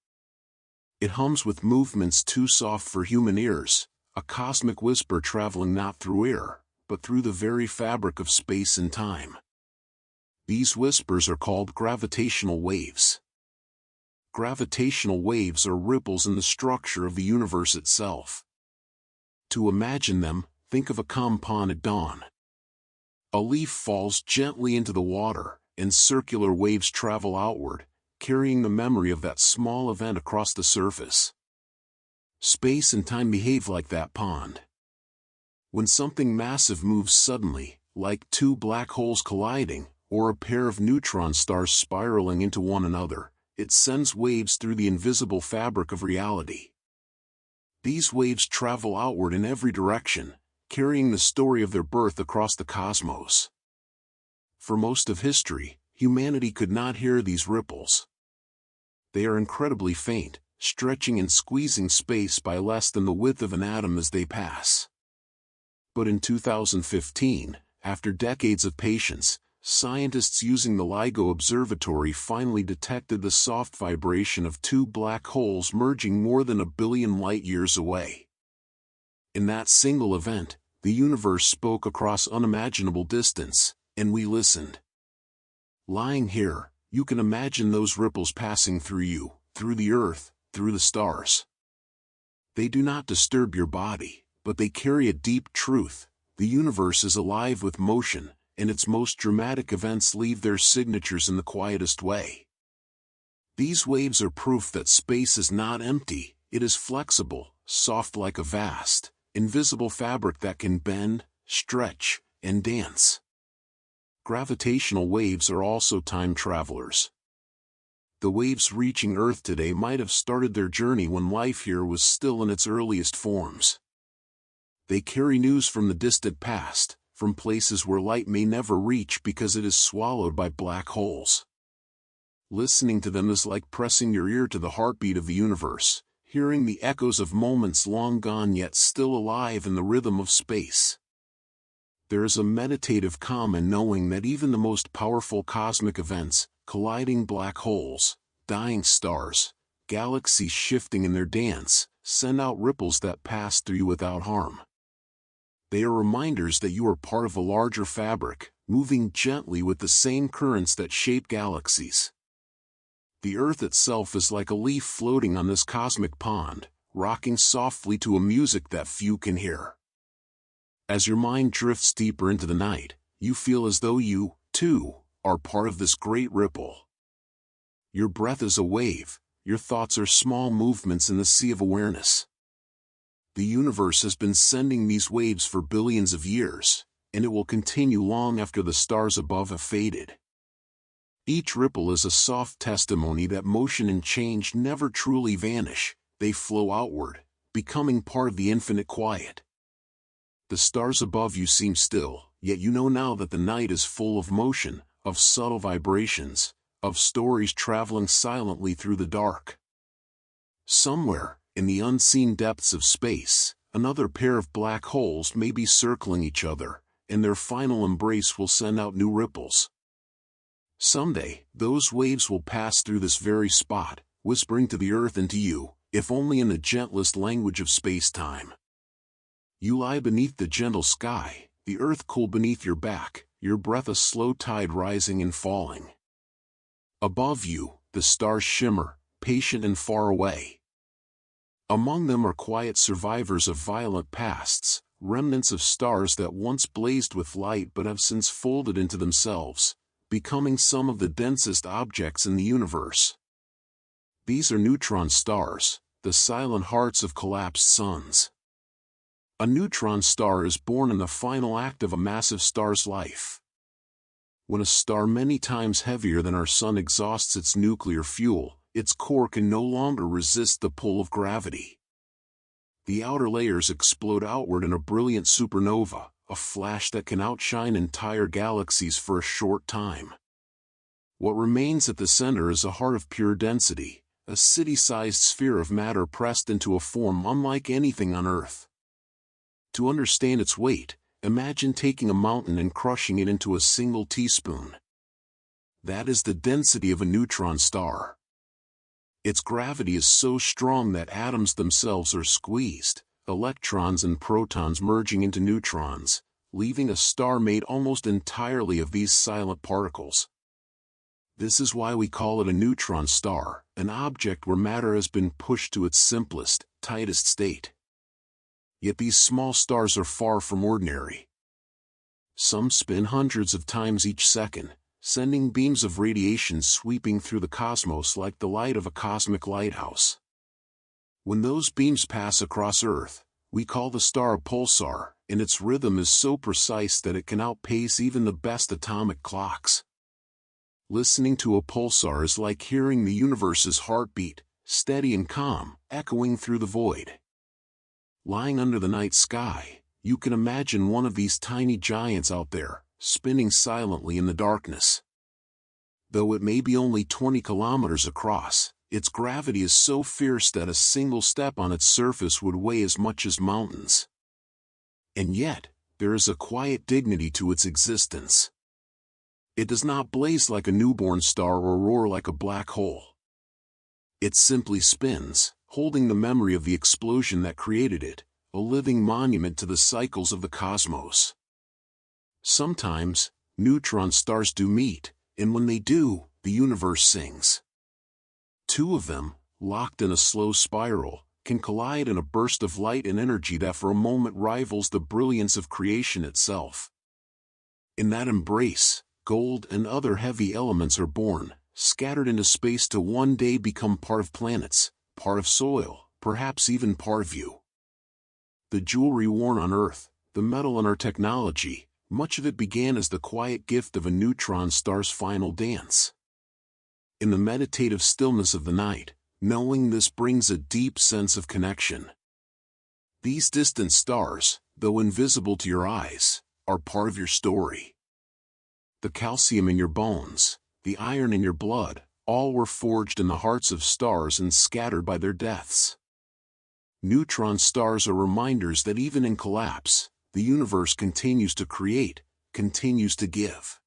[SPEAKER 1] It hums with movements too soft for human ears, a cosmic whisper traveling not through air, but through the very fabric of space and time. These whispers are called gravitational waves. Gravitational waves are ripples in the structure of the universe itself. To imagine them, think of a calm pond at dawn. A leaf falls gently into the water, and circular waves travel outward, carrying the memory of that small event across the surface. Space and time behave like that pond. When something massive moves suddenly, like two black holes colliding, or a pair of neutron stars spiraling into one another, it sends waves through the invisible fabric of reality. These waves travel outward in every direction, carrying the story of their birth across the cosmos. For most of history, humanity could not hear these ripples. They are incredibly faint, stretching and squeezing space by less than the width of an atom as they pass. But in 2015, after decades of patience, scientists using the LIGO Observatory finally detected the soft vibration of two black holes merging more than 1 billion light-years away. In that single event, the universe spoke across unimaginable distance, and we listened. Lying here, you can imagine those ripples passing through you, through the Earth, through the stars. They do not disturb your body, but they carry a deep truth. The universe is alive with motion, and its most dramatic events leave their signatures in the quietest way. These waves are proof that space is not empty, it is flexible, soft like a vast, invisible fabric that can bend, stretch, and dance. Gravitational waves are also time travelers. The waves reaching Earth today might have started their journey when life here was still in its earliest forms. They carry news from the distant past, from places where light may never reach because it is swallowed by black holes. Listening to them is like pressing your ear to the heartbeat of the universe, hearing the echoes of moments long gone yet still alive in the rhythm of space. There is a meditative calm in knowing that even the most powerful cosmic events, colliding black holes, dying stars, galaxies shifting in their dance, send out ripples that pass through you without harm. They are reminders that you are part of a larger fabric, moving gently with the same currents that shape galaxies. The Earth itself is like a leaf floating on this cosmic pond, rocking softly to a music that few can hear. As your mind drifts deeper into the night, you feel as though you, too, are part of this great ripple. Your breath is a wave, your thoughts are small movements in the sea of awareness. The universe has been sending these waves for billions of years, and it will continue long after the stars above have faded. Each ripple is a soft testimony that motion and change never truly vanish, they flow outward, becoming part of the infinite quiet. The stars above you seem still, yet you know now that the night is full of motion, of subtle vibrations, of stories traveling silently through the dark. Somewhere, in the unseen depths of space, another pair of black holes may be circling each other, and their final embrace will send out new ripples. Someday, those waves will pass through this very spot, whispering to the Earth and to you, if only in the gentlest language of space-time. You lie beneath the gentle sky, the Earth cool beneath your back, your breath a slow tide rising and falling. Above you, the stars shimmer, patient and far away. Among them are quiet survivors of violent pasts, remnants of stars that once blazed with light but have since folded into themselves, becoming some of the densest objects in the universe. These are neutron stars, the silent hearts of collapsed suns. A neutron star is born in the final act of a massive star's life. When a star many times heavier than our Sun exhausts its nuclear fuel, its core can no longer resist the pull of gravity. The outer layers explode outward in a brilliant supernova, a flash that can outshine entire galaxies for a short time. What remains at the center is a heart of pure density, a city-sized sphere of matter pressed into a form unlike anything on Earth. To understand its weight, imagine taking a mountain and crushing it into a single teaspoon. That is the density of a neutron star. Its gravity is so strong that atoms themselves are squeezed, electrons and protons merging into neutrons, leaving a star made almost entirely of these silent particles. This is why we call it a neutron star, an object where matter has been pushed to its simplest, tightest state. Yet these small stars are far from ordinary. Some spin hundreds of times each second, sending beams of radiation sweeping through the cosmos like the light of a cosmic lighthouse. When those beams pass across Earth, we call the star a pulsar, and its rhythm is so precise that it can outpace even the best atomic clocks. Listening to a pulsar is like hearing the universe's heartbeat, steady and calm, echoing through the void. Lying under the night sky, you can imagine one of these tiny giants out there, spinning silently in the darkness. Though it may be only 20 kilometers across, Its gravity is so fierce that a single step on its surface would weigh as much as mountains. And yet, there is a quiet dignity to its existence. It does not blaze like a newborn star or roar like a black hole. It simply spins, holding the memory of the explosion that created it, a living monument to the cycles of the cosmos. Sometimes, neutron stars do meet, and when they do, the universe sings. Two of them, locked in a slow spiral, can collide in a burst of light and energy that for a moment rivals the brilliance of creation itself. In that embrace, gold and other heavy elements are born, scattered into space to one day become part of planets, part of soil, perhaps even part of you. The jewelry worn on Earth, the metal in our technology, much of it began as the quiet gift of a neutron star's final dance. In the meditative stillness of the night, knowing this brings a deep sense of connection. These distant stars, though invisible to your eyes, are part of your story. The calcium in your bones, the iron in your blood, all were forged in the hearts of stars and scattered by their deaths. Neutron stars are reminders that even in collapse, the universe continues to create, continues to give.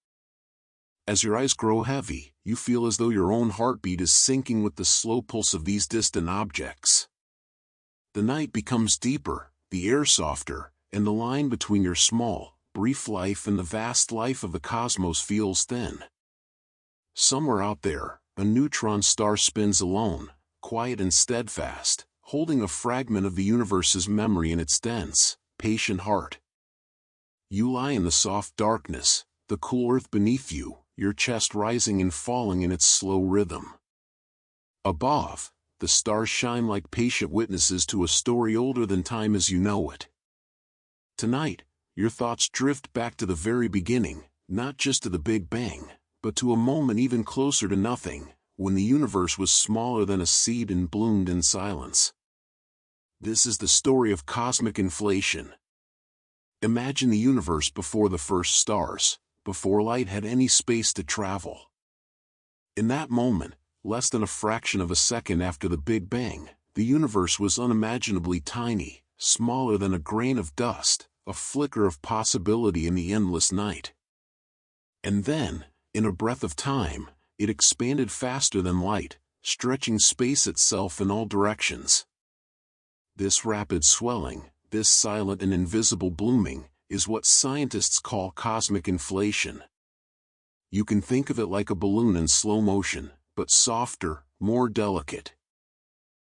[SPEAKER 1] As your eyes grow heavy, you feel as though your own heartbeat is syncing with the slow pulse of these distant objects. The night becomes deeper, the air softer, and the line between your small, brief life and the vast life of the cosmos feels thin. Somewhere out there, a neutron star spins alone, quiet and steadfast, holding a fragment of the universe's memory in its dense, patient heart. You lie in the soft darkness, the cool earth beneath you, your chest rising and falling in its slow rhythm. Above, the stars shine like patient witnesses to a story older than time as you know it. Tonight, your thoughts drift back to the very beginning, not just to the Big Bang, but to a moment even closer to nothing, when the universe was smaller than a seed and bloomed in silence. This is the story of cosmic inflation. Imagine the universe before the first stars, before light had any space to travel. In that moment, less than a fraction of a second after the Big Bang, the universe was unimaginably tiny, smaller than a grain of dust, a flicker of possibility in the endless night. And then, in a breath of time, it expanded faster than light, stretching space itself in all directions. This rapid swelling, this silent and invisible blooming, is what scientists call cosmic inflation. You can think of it like a balloon in slow motion, but softer, more delicate.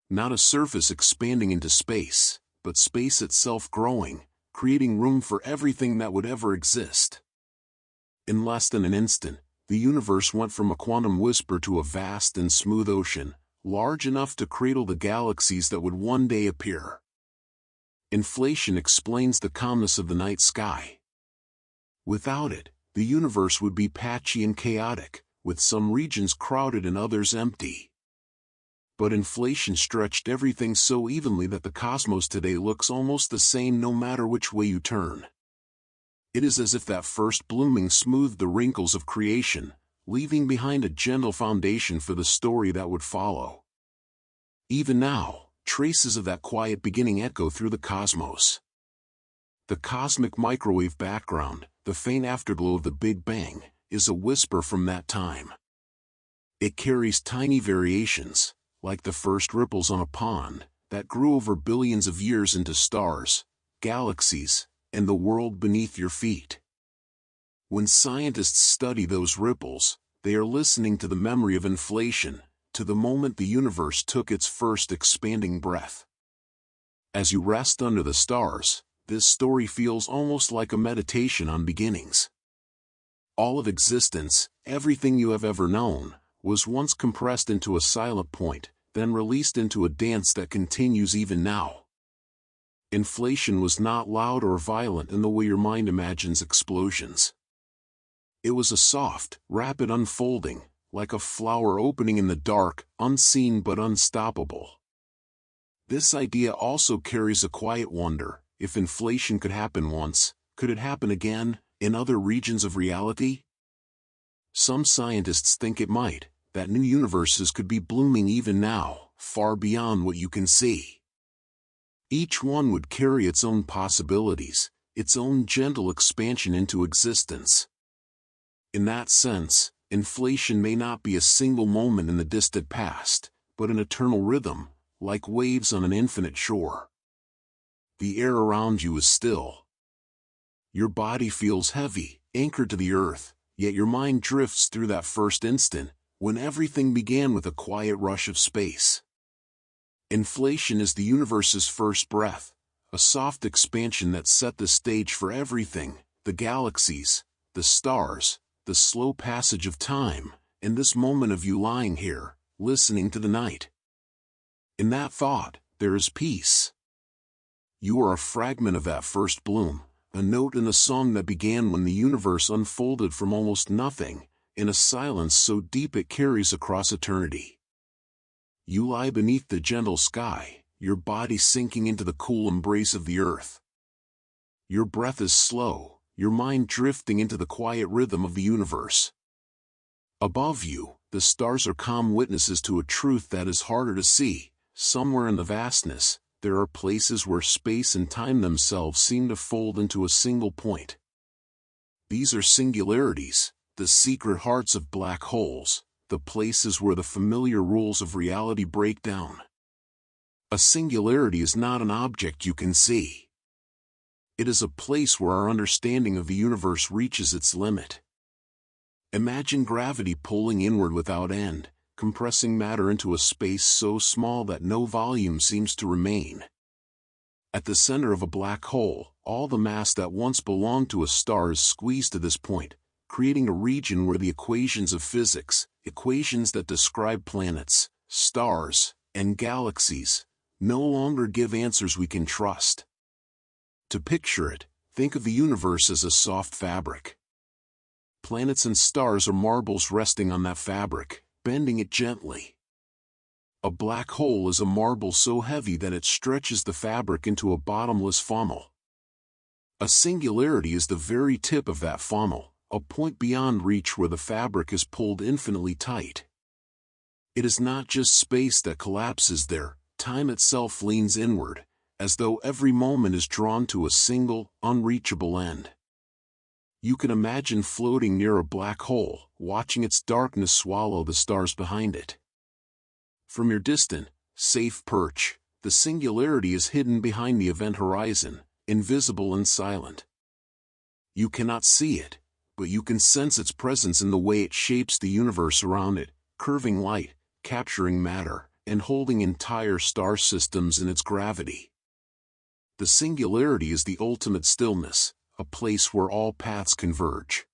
[SPEAKER 1] Not a surface expanding into space, but space itself growing, creating room for everything that would ever exist. In less than an instant, the universe went from a quantum whisper to a vast and smooth ocean, large enough to cradle the galaxies that would one day appear. Inflation explains the calmness of the night sky. Without it, the universe would be patchy and chaotic, with some regions crowded and others empty. But inflation stretched everything so evenly that the cosmos today looks almost the same no matter which way you turn. It is as if that first blooming smoothed the wrinkles of creation, leaving behind a gentle foundation for the story that would follow. Even now, traces of that quiet beginning echo through the cosmos. The cosmic microwave background, the faint afterglow of the Big Bang, is a whisper from that time. It carries tiny variations, like the first ripples on a pond, that grew over billions of years into stars, galaxies, and the world beneath your feet. When scientists study those ripples, they are listening to the memory of inflation, to the moment the universe took its first expanding breath. As you rest under the stars, this story feels almost like a meditation on beginnings. All of existence, everything you have ever known, was once compressed into a silent point, then released into a dance that continues even now. Inflation was not loud or violent in the way your mind imagines explosions. It was a soft, rapid unfolding, like a flower opening in the dark, unseen but unstoppable. This idea also carries a quiet wonder: if inflation could happen once, could it happen again, in other regions of reality? Some scientists think it might, that new universes could be blooming even now, far beyond what you can see. Each one would carry its own possibilities, its own gentle expansion into existence. In that sense, inflation may not be a single moment in the distant past, but an eternal rhythm, like waves on an infinite shore. The air around you is still. Your body feels heavy, anchored to the earth, yet your mind drifts through that first instant, when everything began with a quiet rush of space. Inflation is the universe's first breath, a soft expansion that set the stage for everything, the galaxies, the stars, the slow passage of time, and this moment of you lying here, listening to the night. In that thought, there is peace. You are a fragment of that first bloom, a note in a song that began when the universe unfolded from almost nothing, in a silence so deep it carries across eternity. You lie beneath the gentle sky, your body sinking into the cool embrace of the earth. Your breath is slow, your mind drifting into the quiet rhythm of the universe. Above you, the stars are calm witnesses to a truth that is harder to see. Somewhere in the vastness, there are places where space and time themselves seem to fold into a single point. These are singularities, the secret hearts of black holes, the places where the familiar rules of reality break down. A singularity is not an object you can see. It is a place where our understanding of the universe reaches its limit. Imagine gravity pulling inward without end, compressing matter into a space so small that no volume seems to remain. At the center of a black hole, all the mass that once belonged to a star is squeezed to this point, creating a region where the equations of physics, equations that describe planets, stars, and galaxies, no longer give answers we can trust. To picture it, think of the universe as a soft fabric. Planets and stars are marbles resting on that fabric, bending it gently. A black hole is a marble so heavy that it stretches the fabric into a bottomless funnel. A singularity is the very tip of that funnel, a point beyond reach where the fabric is pulled infinitely tight. It is not just space that collapses there, time itself leans inward, as though every moment is drawn to a single, unreachable end. You can imagine floating near a black hole, watching its darkness swallow the stars behind it. From your distant, safe perch, the singularity is hidden behind the event horizon, invisible and silent. You cannot see it, but you can sense its presence in the way it shapes the universe around it, curving light, capturing matter, and holding entire star systems in its gravity. The singularity is the ultimate stillness, a place where all paths converge.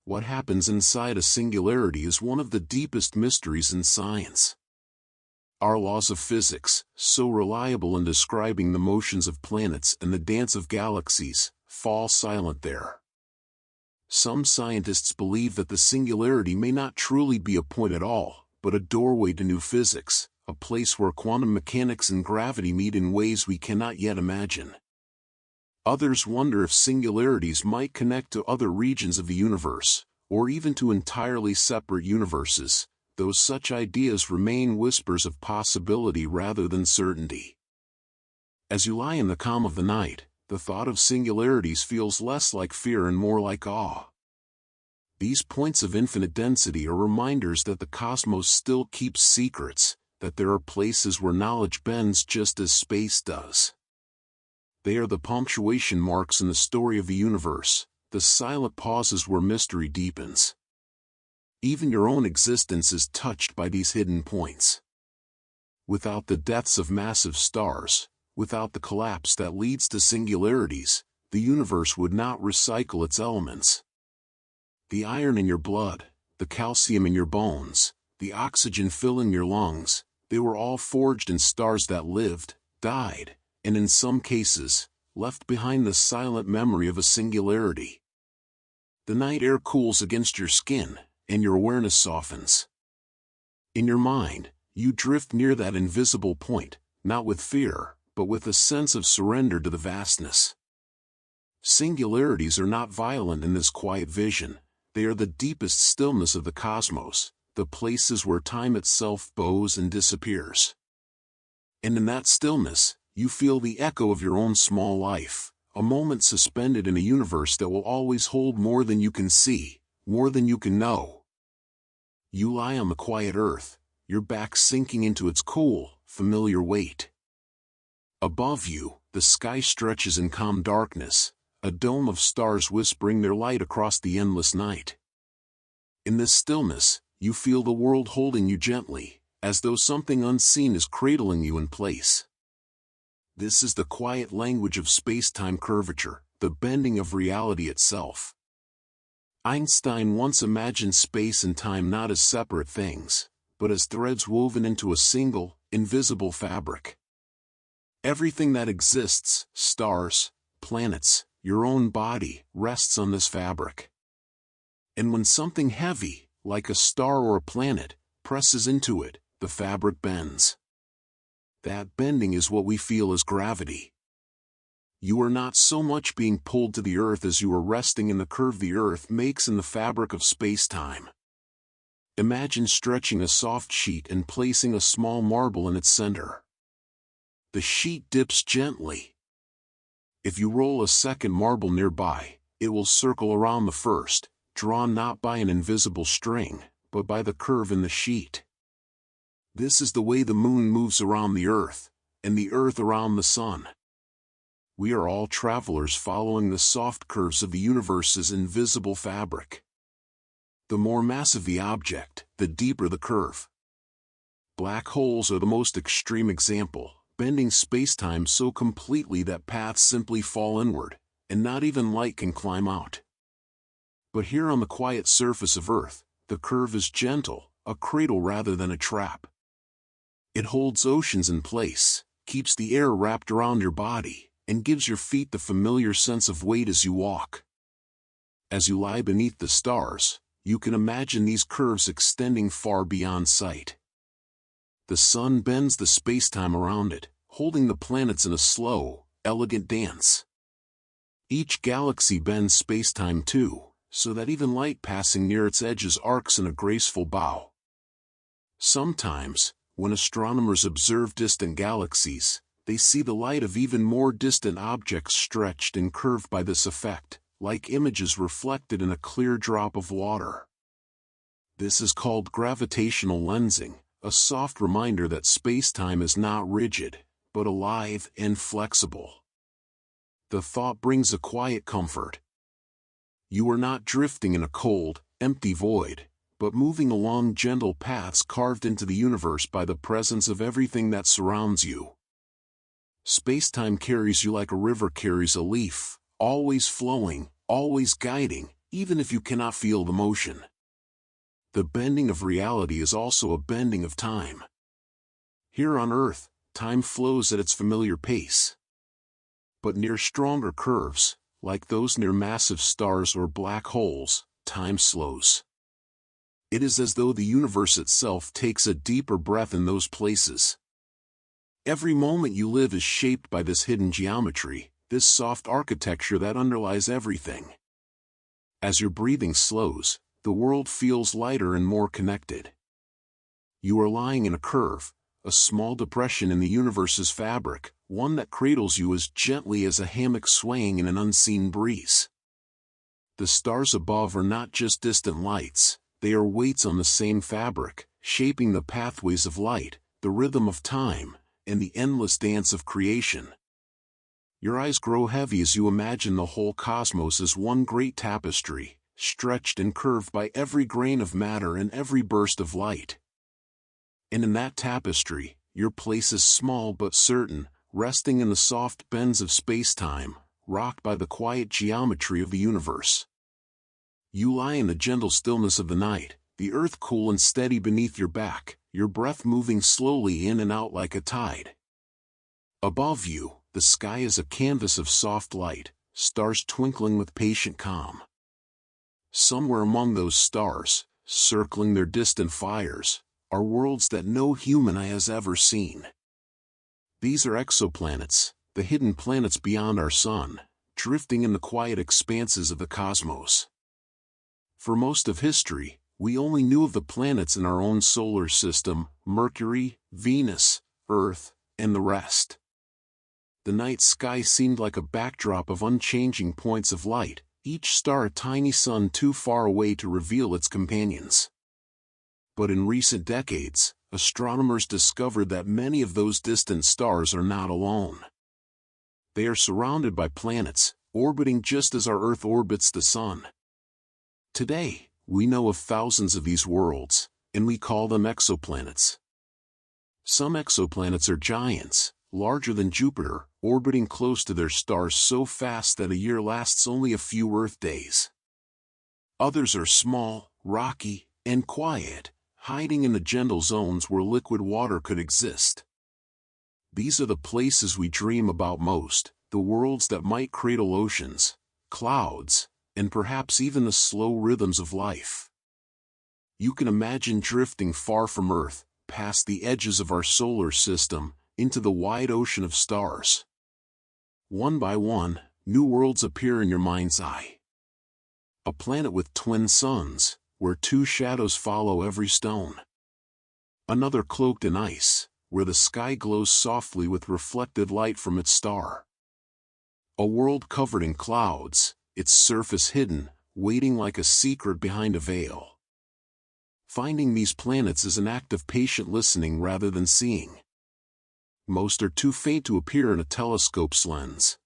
[SPEAKER 1] What happens inside a singularity is one of the deepest mysteries in science. Our laws of physics, so reliable in describing the motions of planets and the dance of galaxies, fall silent there. Some scientists believe that the singularity may not truly be a point at all, but a doorway to new physics, a place where quantum mechanics and gravity meet in ways we cannot yet imagine. Others wonder if singularities might connect to other regions of the universe, or even to entirely separate universes, though such ideas remain whispers of possibility rather than certainty. As you lie in the calm of the night, the thought of singularities feels less like fear and more like awe. These points of infinite density are reminders that the cosmos still keeps secrets, that there are places where knowledge bends just as space does. They are the punctuation marks in the story of the universe, the silent pauses where mystery deepens. Even your own existence is touched by these hidden points. Without the depths of massive stars, without the collapse that leads to singularities, the universe would not recycle its elements. The iron in your blood, the calcium in your bones, the oxygen filling your lungs, they were all forged in stars that lived, died, and in some cases, left behind the silent memory of a singularity. The night air cools against your skin, and your awareness softens. In your mind, you drift near that invisible point, not with fear, but with a sense of surrender to the vastness. Singularities are not violent in this quiet vision, they are the deepest stillness of the cosmos, the places where time itself bows and disappears. And in that stillness, you feel the echo of your own small life, a moment suspended in a universe that will always hold more than you can see, more than you can know. You lie on the quiet earth, your back sinking into its cool, familiar weight. Above you, the sky stretches in calm darkness, a dome of stars whispering their light across the endless night. In this stillness, you feel the world holding you gently, as though something unseen is cradling you in place. This is the quiet language of space-time curvature, the bending of reality itself. Einstein once imagined space and time not as separate things, but as threads woven into a single, invisible fabric. Everything that exists, stars, planets, your own body, rests on this fabric. And when something heavy, like a star or a planet, presses into it, the fabric bends. That bending is what we feel as gravity. You are not so much being pulled to the earth as you are resting in the curve the earth makes in the fabric of space-time. Imagine stretching a soft sheet and placing a small marble in its center. The sheet dips gently. If you roll a second marble nearby, it will circle around the first, drawn not by an invisible string, but by the curve in the sheet. This is the way the moon moves around the earth, and the earth around the sun. We are all travelers following the soft curves of the universe's invisible fabric. The more massive the object, the deeper the curve. Black holes are the most extreme example, bending space-time so completely that paths simply fall inward, and not even light can climb out. But here on the quiet surface of Earth, the curve is gentle, a cradle rather than a trap. It holds oceans in place, keeps the air wrapped around your body, and gives your feet the familiar sense of weight as you walk. As you lie beneath the stars, you can imagine these curves extending far beyond sight. The sun bends the space-time around it, holding the planets in a slow, elegant dance. Each galaxy bends space-time too, so that even light passing near its edges arcs in a graceful bow. Sometimes, when astronomers observe distant galaxies, they see the light of even more distant objects stretched and curved by this effect, like images reflected in a clear drop of water. This is called gravitational lensing, a soft reminder that space-time is not rigid, but alive and flexible. The thought brings a quiet comfort. You are not drifting in a cold, empty void, but moving along gentle paths carved into the universe by the presence of everything that surrounds you. Space-time carries you like a river carries a leaf, always flowing, always guiding, even if you cannot feel the motion. The bending of reality is also a bending of time. Here on Earth, time flows at its familiar pace. But near stronger curves, like those near massive stars or black holes, time slows. It is as though the universe itself takes a deeper breath in those places. Every moment you live is shaped by this hidden geometry, this soft architecture that underlies everything. As your breathing slows, the world feels lighter and more connected. You are lying in a curve, a small depression in the universe's fabric, one that cradles you as gently as a hammock swaying in an unseen breeze. The stars above are not just distant lights, they are weights on the same fabric, shaping the pathways of light, the rhythm of time, and the endless dance of creation. Your eyes grow heavy as you imagine the whole cosmos as one great tapestry, stretched and curved by every grain of matter and every burst of light. And in that tapestry, your place is small but certain, resting in the soft bends of space-time, rocked by the quiet geometry of the universe. You lie in the gentle stillness of the night, the earth cool and steady beneath your back, your breath moving slowly in and out like a tide. Above you, the sky is a canvas of soft light, stars twinkling with patient calm. Somewhere among those stars, circling their distant fires, are worlds that no human eye has ever seen. These are exoplanets, the hidden planets beyond our sun, drifting in the quiet expanses of the cosmos. For most of history, We only knew of the planets in our own solar system: Mercury, Venus, Earth, and the rest. The night sky seemed like a backdrop of unchanging points of light, each star a tiny sun too far away to reveal its companions. But in recent decades, astronomers discovered that many of those distant stars are not alone. They are surrounded by planets, orbiting just as our Earth orbits the Sun. Today, we know of thousands of these worlds, and we call them exoplanets. Some exoplanets are giants, larger than Jupiter, orbiting close to their stars so fast that a year lasts only a few Earth days. Others are small, rocky, and quiet, hiding in the gentle zones where liquid water could exist. These are the places we dream about most, the worlds that might cradle oceans, clouds, and perhaps even the slow rhythms of life. You can imagine drifting far from Earth, past the edges of our solar system, into the wide ocean of stars. One by one, new worlds appear in your mind's eye. A planet with twin suns, where two shadows follow every stone. Another cloaked in ice, where the sky glows softly with reflected light from its star. A world covered in clouds, its surface hidden, waiting like a secret behind a veil. Finding these planets is an act of patient listening rather than seeing. Most are too faint to appear in a telescope's lens.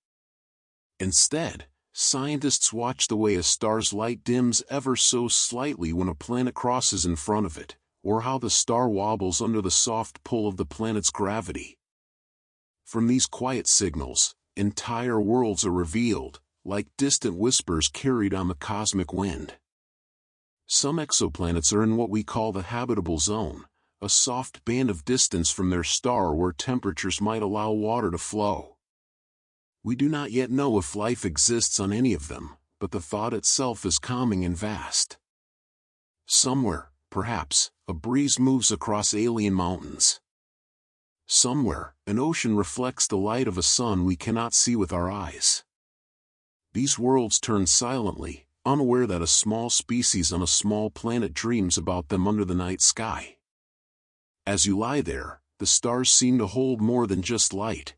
[SPEAKER 1] Instead, scientists watch the way a star's light dims ever so slightly when a planet crosses in front of it, or how the star wobbles under the soft pull of the planet's gravity. From these quiet signals, entire worlds are revealed, like distant whispers carried on the cosmic wind. Some exoplanets are in what we call the habitable zone, a soft band of distance from their star where temperatures might allow water to flow. We do not yet know if life exists on any of them, but the thought itself is calming and vast. Somewhere, perhaps, a breeze moves across alien mountains. Somewhere, an ocean reflects the light of a sun we cannot see with our eyes. These worlds turn silently, unaware that a small species on a small planet dreams about them under the night sky. As you lie there, the stars seem to hold more than just light.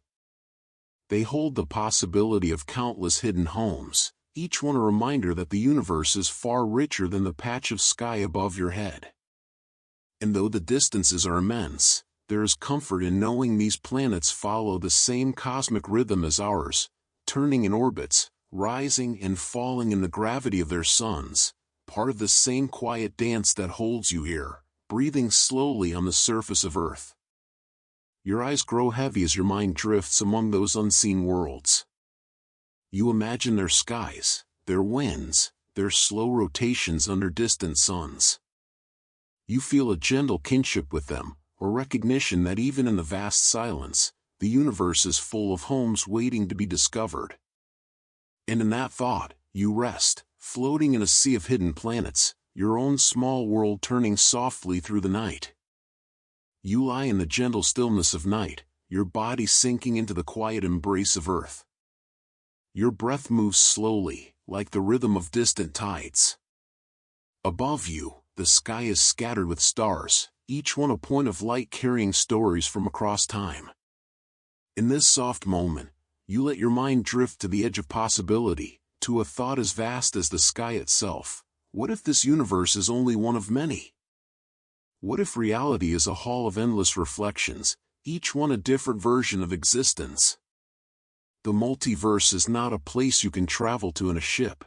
[SPEAKER 1] They hold the possibility of countless hidden homes, each one a reminder that the universe is far richer than the patch of sky above your head. And though the distances are immense, there is comfort in knowing these planets follow the same cosmic rhythm as ours, turning in orbits, rising and falling in the gravity of their suns, part of the same quiet dance that holds you here, breathing slowly on the surface of Earth. Your eyes grow heavy as your mind drifts among those unseen worlds. You imagine their skies, their winds, their slow rotations under distant suns. You feel a gentle kinship with them, or recognition that even in the vast silence, the universe is full of homes waiting to be discovered. And in that thought, you rest, floating in a sea of hidden planets, your own small world turning softly through the night. You lie in the gentle stillness of night, your body sinking into the quiet embrace of Earth. Your breath moves slowly, like the rhythm of distant tides. Above you, the sky is scattered with stars, each one a point of light carrying stories from across time. In this soft moment, you let your mind drift to the edge of possibility, to a thought as vast as the sky itself. What if this universe is only one of many? What if reality is a hall of endless reflections, each one a different version of existence? The multiverse is not a place you can travel to in a ship.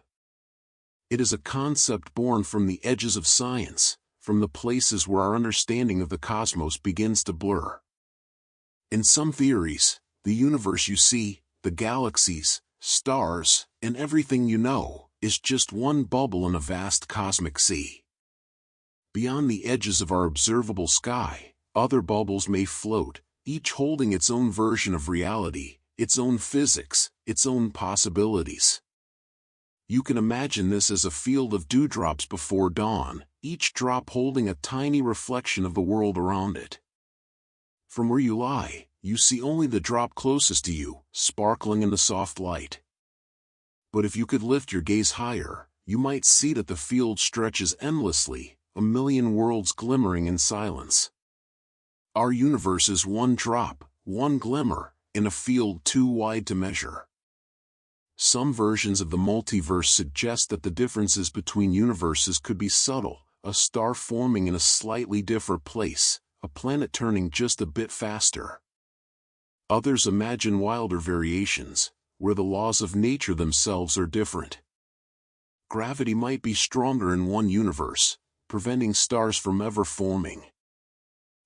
[SPEAKER 1] It is a concept born from the edges of science, from the places where our understanding of the cosmos begins to blur. In some theories, the universe you see, the galaxies, stars, and everything you know, is just one bubble in a vast cosmic sea. Beyond the edges of our observable sky, other bubbles may float, each holding its own version of reality, its own physics, its own possibilities. You can imagine this as a field of dewdrops before dawn, each drop holding a tiny reflection of the world around it. From where you lie, you see only the drop closest to you, sparkling in the soft light. But if you could lift your gaze higher, you might see that the field stretches endlessly, a million worlds glimmering in silence. Our universe is one drop, one glimmer, in a field too wide to measure. Some versions of the multiverse suggest that the differences between universes could be subtle, a star forming in a slightly different place, a planet turning just a bit faster. Others imagine wilder variations, where the laws of nature themselves are different. Gravity might be stronger in one universe, preventing stars from ever forming.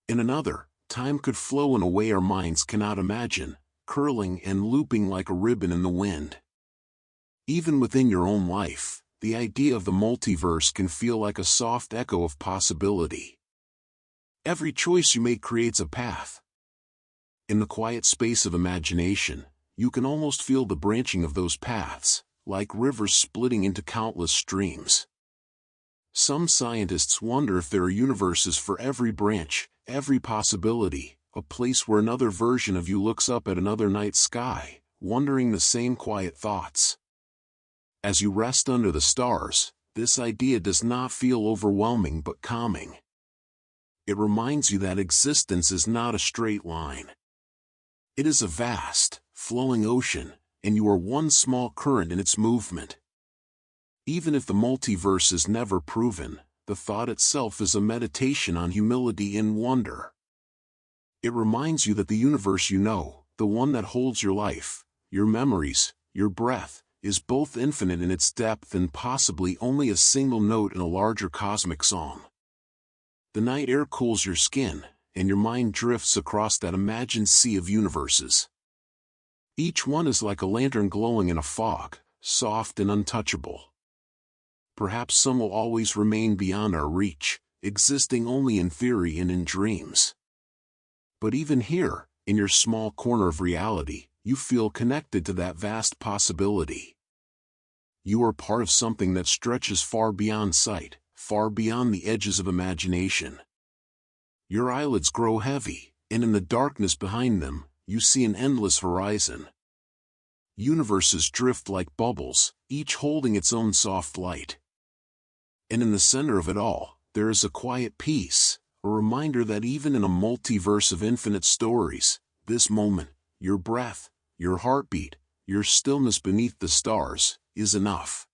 [SPEAKER 1] In another, time could flow in a way our minds cannot imagine, curling and looping like a ribbon in the wind. Even within your own life, the idea of the multiverse can feel like a soft echo of possibility. Every choice you make creates a path. In the quiet space of imagination, you can almost feel the branching of those paths, like rivers splitting into countless streams. Some scientists wonder if there are universes for every branch, every possibility, a place where another version of you looks up at another night sky, wondering the same quiet thoughts. As you rest under the stars, this idea does not feel overwhelming but calming. It reminds you that existence is not a straight line. It is a vast, flowing ocean, and you are one small current in its movement. Even if the multiverse is never proven, the thought itself is a meditation on humility and wonder. It reminds you that the universe you know, the one that holds your life, your memories, your breath, is both infinite in its depth and possibly only a single note in a larger cosmic song. The night air cools your skin, and your mind drifts across that imagined sea of universes. Each one is like a lantern glowing in a fog, soft and untouchable. Perhaps some will always remain beyond our reach, existing only in theory and in dreams. But even here, in your small corner of reality, you feel connected to that vast possibility. You are part of something that stretches far beyond sight, far beyond the edges of imagination. Your eyelids grow heavy, and in the darkness behind them, you see an endless horizon. Universes drift like bubbles, each holding its own soft light. And in the center of it all, there is a quiet peace, a reminder that even in a multiverse of infinite stories, this moment, your breath, your heartbeat, your stillness beneath the stars, is enough.